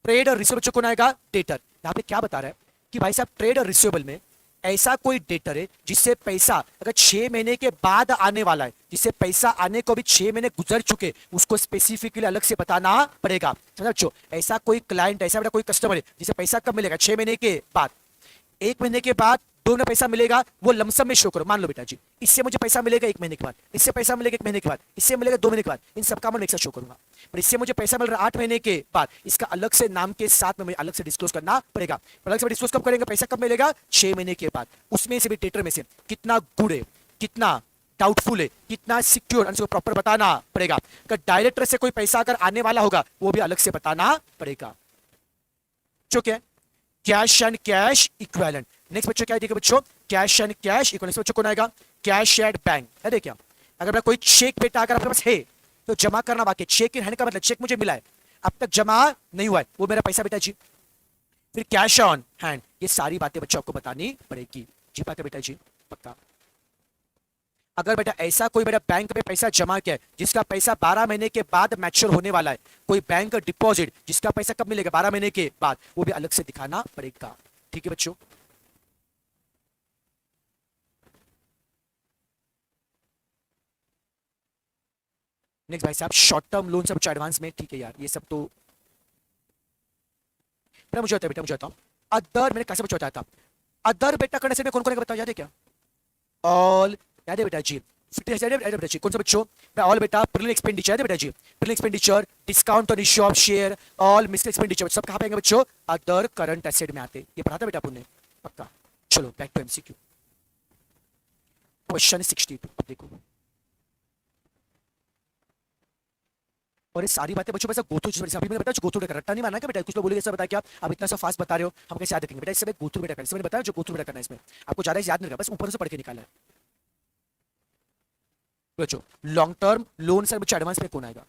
ट्रेड और रिसीवेबल बच्चों कौन आएगा? डेटर। यहां पे क्या बता रहा है कि भाई साहब ट्रेड और रिसीवेबल में ऐसा कोई डेटर है जिससे पैसा अगर 6 महीने के बाद आने वाला है, जिससे पैसा आने को भी 6 महीने गुजर चुके, उसको स्पेसिफिकली अलग से बताना पड़ेगा। समझ बच्चों? ऐसा कोई क्लाइंट, ऐसा बेटा कोई कस्टमर है जिसे पैसा कब मिलेगा? 6 महीने के बाद, 1 महीने के बाद, 2 महीने पैसा मिलेगा, वो लमसम में शो करो। मान लो बेटा जी इससे मुझे पैसा मिलेगा 1 महीने के बाद, इससे पैसा मिलेगा 1 महीने के बाद, इससे मिलेगा 2 महीने के बाद, इन सबका मैं एक साथ शो करूंगा। पर इससे मुझे पैसा मिल रहा है 8 महीने के बाद, इसका अलग से नाम के साथ में मुझे अलग से डिस्क्लोज करना पड़ेगा। अलग से डिस्क्लोज कब करेंगे? पैसा कब मिलेगा? 6 महीने के बाद। उसमें से भी डेटर में से कितना गुड है, कितना डाउटफुल है, कितना सिक्योर, उसको प्रॉपर बताना पड़ेगा। अगर डायरेक्टर से कोई पैसा अगर आने वाला होगा वो भी अलग से बताना पड़ेगा। क्या? Cash and cash equivalent. Next बच्चों क्या देखिए बच्चों? Cash and cash equivalent. बच्चों कौन आएगा? Cash at bank. है देखिए अगर कोई चेक बेटा अगर आपके पास है तो जमा करना बाकी। चेक इन हैंड का मतलब चेक मुझे मिला है, अब तक जमा नहीं हुआ है, वो मेरा पैसा बेटा जी। फिर कैश ऑन हैंड। ये सारी बातें बच्चों आपको बतानी पड़ेगी। जी पक्का बेटा जी? पक्का। अगर बेटा ऐसा कोई बेटा बैंक में पैसा जमा किया है जिसका पैसा 12 महीने के बाद मैच्योर होने वाला है, कोई बैंक डिपॉजिट जिसका पैसा कब मिलेगा? 12 महीने के बाद, वो भी अलग से दिखाना पड़ेगा। ठीक है बच्चों? नेक्स्ट भाई साहब शॉर्ट टर्म लोन सब एडवांस में। ठीक है यार ये सब तो बेटा मुझे होता है, बेटा मुझे होता हूँ अदर। मैंने कैसे बच्चा था अदर बेटा करने से कौन कौन बताओ? याद है क्या? ऑल। याद है बेटा जी? बेटा जी कौन सा बच्चों? ऑल बेटा प्रिलिमिनरी एक्सपेंडिचर। याद है बेटा जी? Preliminary expenditure, discount on issue of share, all mister expenditure सब कहां पे आएंगे बच्चों? अदर करंट एसेट में आते। ये पढ़ा था बेटा आपने? पक्का। चलो बैक टू एमसीक्यू। क्वेश्चन 62 देखो। और ये सारी बातें बच्चों बस गोथू अभी मैंने बताया गोथू बेटा रट्टा नहीं मारना क्या बेटा? कुछ लोग बोलेंगे सर बताया क्या आप इतना सा फास्ट बता रहे हो, हम कैसे याद रखेंगे बेटा? इससे गोथू बेटा करना, मैंने बताया जो गोथू बेटा करना है इसमें आपको ज्यादा याद नहीं रखा, बस ऊपर से पढ़ के निकाला है बच्चों। लॉन्ग टर्म लोन सर बच्चों एडवांस में कौन आएगा?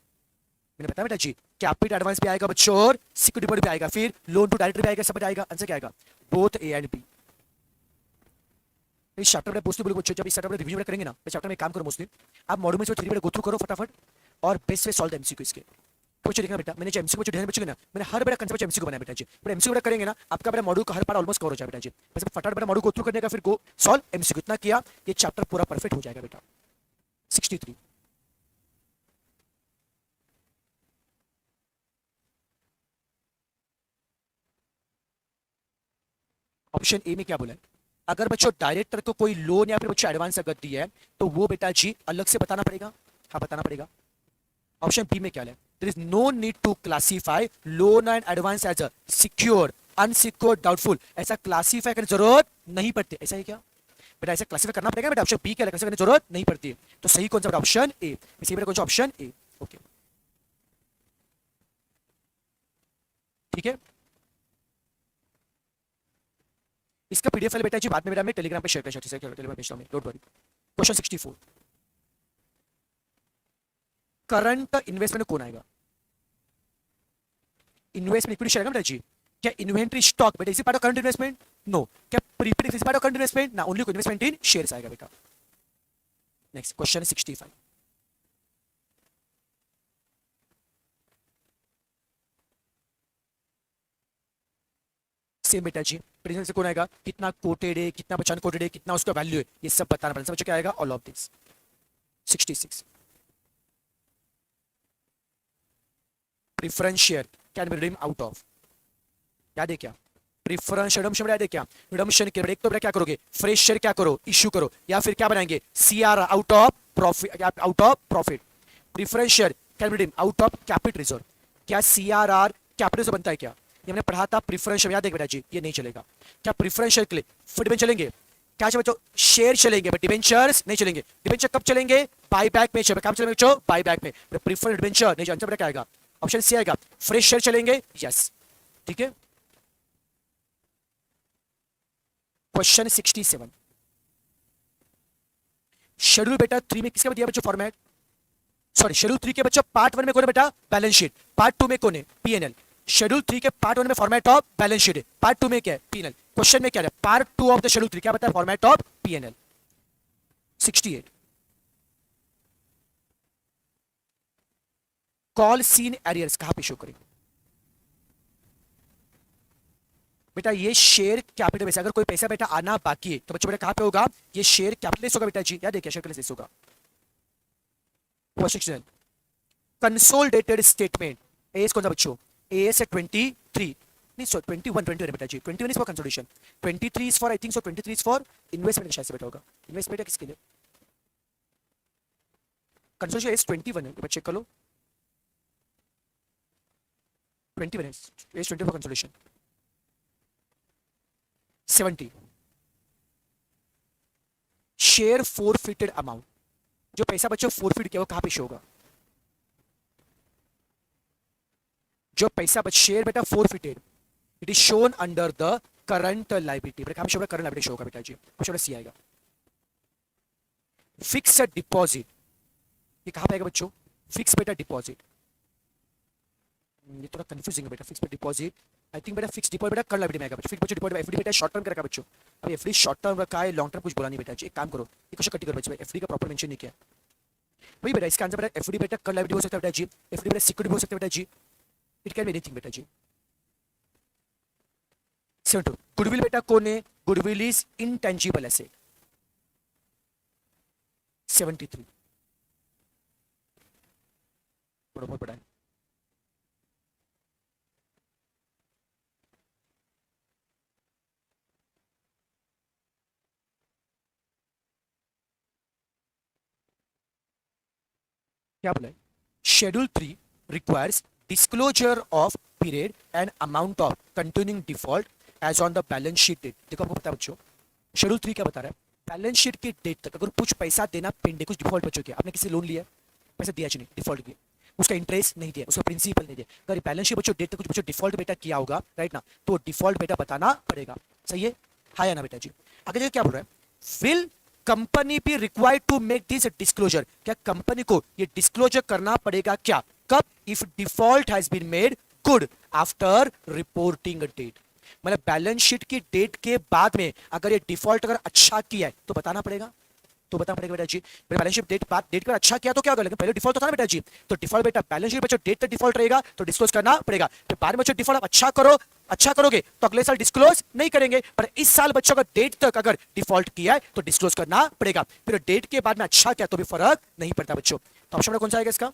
मैंने बताया बेटा जी, कैपिटल एडवांस भी आएगा बच्चों और सिक्योरिटी डिपॉजिट भी आएगा, फिर लोन टू डायरेक्टर भी आएगा, सब आएगा। आंसर क्या आएगा? Both A and B. इस चैप्टर में मोस्टली बोलो बच्चों, जब इस चैप्टर में रिवीजन करेंगे ना, इस चैप्टर में काम करो मोस्टली आप मॉड्यूल में से 3 गो थ्रू करो फटाफट और best way solve the MCQ इसके। तो बच्चों देखना बेटा, मैंने जो एमसीक्यू ढेर बच्चों ना, मैंने हर बेटा कंसेप्ट एमसीक्यू बनाया बेटा जी। पर एमसीक्यू बेटा करेंगे ना, आपका बेटा मॉड्यूल का हर पार्ट ऑलमोस्ट कवर हो जाए बेटा जी। बस फटाफट बेटा मॉड्यूल को थ्रू करने का, फिर गो सॉल्व एमसीक्यू। इतना किया, ये चैप्टर पूरा परफेक्ट हो जाएगा बेटा। 63 ऑप्शन ए में क्या बोला है? अगर बच्चों डायरेक्टर को कोई लोन या फिर बच्चों एडवांस अगर दिया है तो वो बेटा जी अलग से बताना पड़ेगा। हाँ बताना पड़ेगा। ऑप्शन बी में क्या है? There is no need to classify loan and advance as a secure, unsecure, doubtful. ऐसा क्लासिफाई करने की जरूरत नहीं पड़ती। ऐसा है क्या बेटा? ऐसा क्लासिफाई करना पड़ेगा बेटा। ऑप्शन बी क्या है? करने की जरूरत नहीं पड़ती है। तो सही कौन सा बेटा? Option A. इसी बेटा कौन सा? Option A. ओके ठीक है। इसका पीडीएफ फाइल बेटा जी बाद में बेटा मैं टेलीग्राम पे शेयर कर सकती हूँ, टेलीग्राम भेजता हूँ, don't worry. Question 64, current investment कौन आएगा? इन्वेस्टमेंट इक्विटी शेयर आएगा बेटा जी। क्या इन्वेंटरी स्टॉक बेटा is part of current investment? No. क्या prepaid is part of current investment? ना, ओनली इन्वेस्टमेंट इन शेयर्स आएगा बेटा। नेक्स्ट क्वेश्चन 65, सेम बेटा जी। प्रेजेंट से कौन आएगा? कितना कोटेड है, कितना बचान कोटेड है, कितना उसका वैल्यू है, ये सब बताना पड़ेगा। समझो क्या आएगा? All of this. 66, preference share can be redeem out of. याद है क्या? प्रेफरेंस रिडम्पशन याद है क्या? रिडम्पशन के एक तो बेटा क्या करोगे? फ्रेश शेयर क्या करो? इश्यू करो, या फिर क्या बनाएंगे? CR out of profit, out of profit. Preference share can be redeem out of capital reserve. क्या सीआरआर कैपिटल रिजर्व बनता है क्या? ये हमने पढ़ा था प्रेफरेंस शेयर, याद है बेटा जी? ये नहीं चलेगा। क्या प्रेफरेंस शेयर के लिए डिबेंचर चलेंगे? क्या बच्चों? शेयर चलेंगे बट डिबेंचर्स नहीं चलेंगे। डिबेंचर कब चलेंगे? बायबैक में। कब चलेंगे बच्चों? बायबैक में। प्रेफरेंस डिबेंचर नहीं। आंसर बेटा क्या आएगा? ऑप्शन सी आएगा। फ्रेश शेयर चलेंगे, यस ठीक है। क्वेश्चन 67, शेड्यूल बेटा 3 में किसका दिया बच्चों फॉर्मेट? सॉरी, शेड्यूल 3 के बच्चों पार्ट 1 में कौन है बेटा? Balance sheet. पार्ट 2 में कौन है? पीएनएल। शेड्यूल 3 के पार्ट 1 में फॉर्मेट ऑफ बैलेंस शीट है, पार्ट 2 में क्या है? पीएनएल। क्वेश्चन में क्या है? पार्ट 2 ऑफ द शेड्यूल 3 क्या बताया? Format of PNL. 68, calls in arrears कहां पे शो करेंगे बेटा? ये शेयर कैपिटल में से अगर कोई पैसा बेटा आना बाकी है तो बच्चों बेटा कहां पे होगा? ये शेयर कैपिटल होगा बेटा जी। याद देखिए शेयर कैपिटल होगा। क्वेश्चन, कंसोलिडेटेड स्टेटमेंट एएस कौन सा बच्चों? एएस है 23, नहीं सो 21 बेटा जी। 21 is for consolidation, 23 is for I think so 23 is for investment शायद से बेटा होगा। इन्वेस्टमेंट है किसके लिए? कंसोलिडेशन एस 21 है बच्चे, चेक कर लो। 21 है S 20 for consolidation. 70, share forfeited amount, जो पैसा बच्चों फोरफिट किया वो कहां पे शो होगा? जो पैसा शेयर बेटा forfeited, it is shown under the current liability. बेटा कहां पे शो होगा? करंट लायबिलिटी शो होगा बेटा जी। क्वेश्चन सी आएगा। फिक्स्ड डिपॉजिट, ये कहां पे आएगा बच्चों? फिक्स बेटा डिपॉजिट, ये थोड़ा कंफ्यूजिंग है बेटा। फिक्स डिपॉजिट आई थिंक बेटा फिक्स डिपॉजिट बेटा करंट लायबिलिटी में आएगा। फिक्स डिपॉजिट एफडी बेटा शॉर्ट टर्म का रखा बच्चों। अब एफडी शॉर्ट टर्म रखा है, लॉन्ग टर्म कुछ बोला नहीं बेटा जी। एक काम करो, ये क्वेश्चन कट कर बच्चों, एफडी का प्रॉपर मेंशन नहीं किया। वही बेटा इसका आंसर बेटा एफडी बेटा करंट लायबिलिटी हो सकता है बेटा जी। एफडी बेटा सिक्योरिटी हो सकता है बेटा जी। इट कैन बी एनीथिंग बेटा जी। 72, गुडविल बेटा कौन है? Goodwill is intangible asset. 73, थोड़ा बहुत बड़ा है। क्या बोला है? Schedule 3 requires disclosure of period and amount of continuing default as on the balance sheet date. देखो आपको पता है बच्चों, शेड्यूल 3 क्या बता रहा है? बैलेंस शीट की डेट तक अगर कुछ पैसा देना पेंडिंग, कुछ डिफॉल्ट बच्चों किया, आपने किसी लोन लिया, पैसा दिया नहीं, डिफॉल्ट किया, उसका इंटरेस्ट नहीं दिया, उसका प्रिंसिपल नहीं दिया, अगर बैलेंस शीट बच्चों डेट तक कुछ बच्चों डिफॉल्ट बेटा किया होगा, राइट ना, तो डिफॉल्ट बेटा बताना पड़ेगा। सही है? हाँ या ना बेटा जी? आगे देखो क्या बोल रहा है? विल कंपनी भी required to make this disclosure, क्या कंपनी को ये डिस्क्लोजर करना पड़ेगा क्या, कब, if default has been made good after reporting date, मतलब बैलेंस शीट की डेट के बाद में अगर ये डिफॉल्ट अगर अच्छा किया है तो बताना पड़ेगा, तो बताना पड़ेगा बेटा जी। बैलेंस शीट डेट बाद डेट पर अच्छा किया तो क्या होगा, लेकिन पहले डिफॉल्ट तो था ना बेटा जी, तो डिफॉल्ट बेटा बैलेंस शीट पे जो डेट तक डिफॉल्ट रहेगा तो डिस्क्लोज करना पड़ेगा, फिर बाद में जो डिफॉल्ट अच्छा करोगे तो अगले साल डिस्क्लोज नहीं करेंगे, पर इस साल बच्चों का डेट तक अगर डिफॉल्ट किया है तो डिस्क्लोज करना पड़ेगा, फिर डेट के बाद में अच्छा किया तो भी फर्क नहीं पड़ता बच्चों। तो ऑप्शन कौन सा आएगा इसका,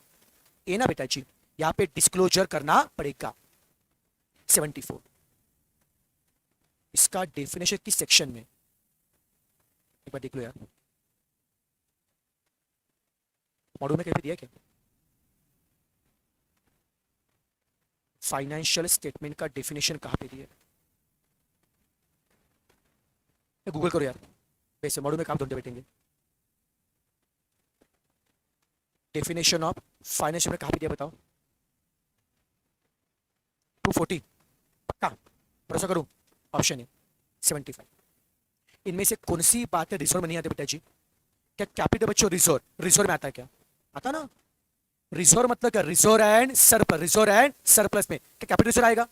ए ना बेटा जी, यहां पे डिस्क्लोजर करना पड़ेगा। 74 इसका डेफिनेशन किस सेक्शन में, एक बार देख लो यार, मॉड्यूल में कहीं दिया क्या, फाइनेंशियल स्टेटमेंट का डेफिनेशन कहां पे दिया है, गूगल करो यार, वैसे मॉड्यूल में काम ढूंढते बैठेंगे, डेफिनेशन ऑफ फाइनेंशियल में कहां पे दिया बताओ, 240 पक्का भरोसा करूं, ऑप्शन है 75। इनमें से कौन सी बातें रिजर्व में नहीं आती बेटा जी, क्या कैपिटल बच्चों रिजर्व में आता है क्या, आता ना, रिजर्व मतलब क्या, रिजर्व एंड सरप्लस में क्या कैपिटल रिजर्व आएगा,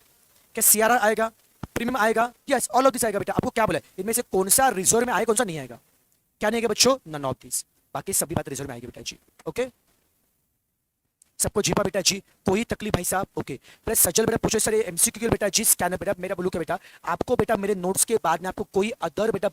क्या सीआरआर आएगा, प्रीमियम आएगा, यस ऑल ऑफ दिस आएगा बेटा, आपको क्या बोला इनमें से कौन सा रिजर्व में आएगा कौन सा नहीं आएगा, क्या नहीं आएगा बच्चों, नन ऑफ दिस, बाकी सभी बात रिजर्व में आएगी बेटा जी। ओके सबको जीपा बेटा जी, कोई तकलीफ भाई साहब, ओके प्लस सजल बेटा पूछे सर एमसीक्यू बेटा जी स्कैनर बेटा, मेरा बोलू के बेटा आपको बेटा मेरे नोट्स के बाद में आपको कोई अदर बेटा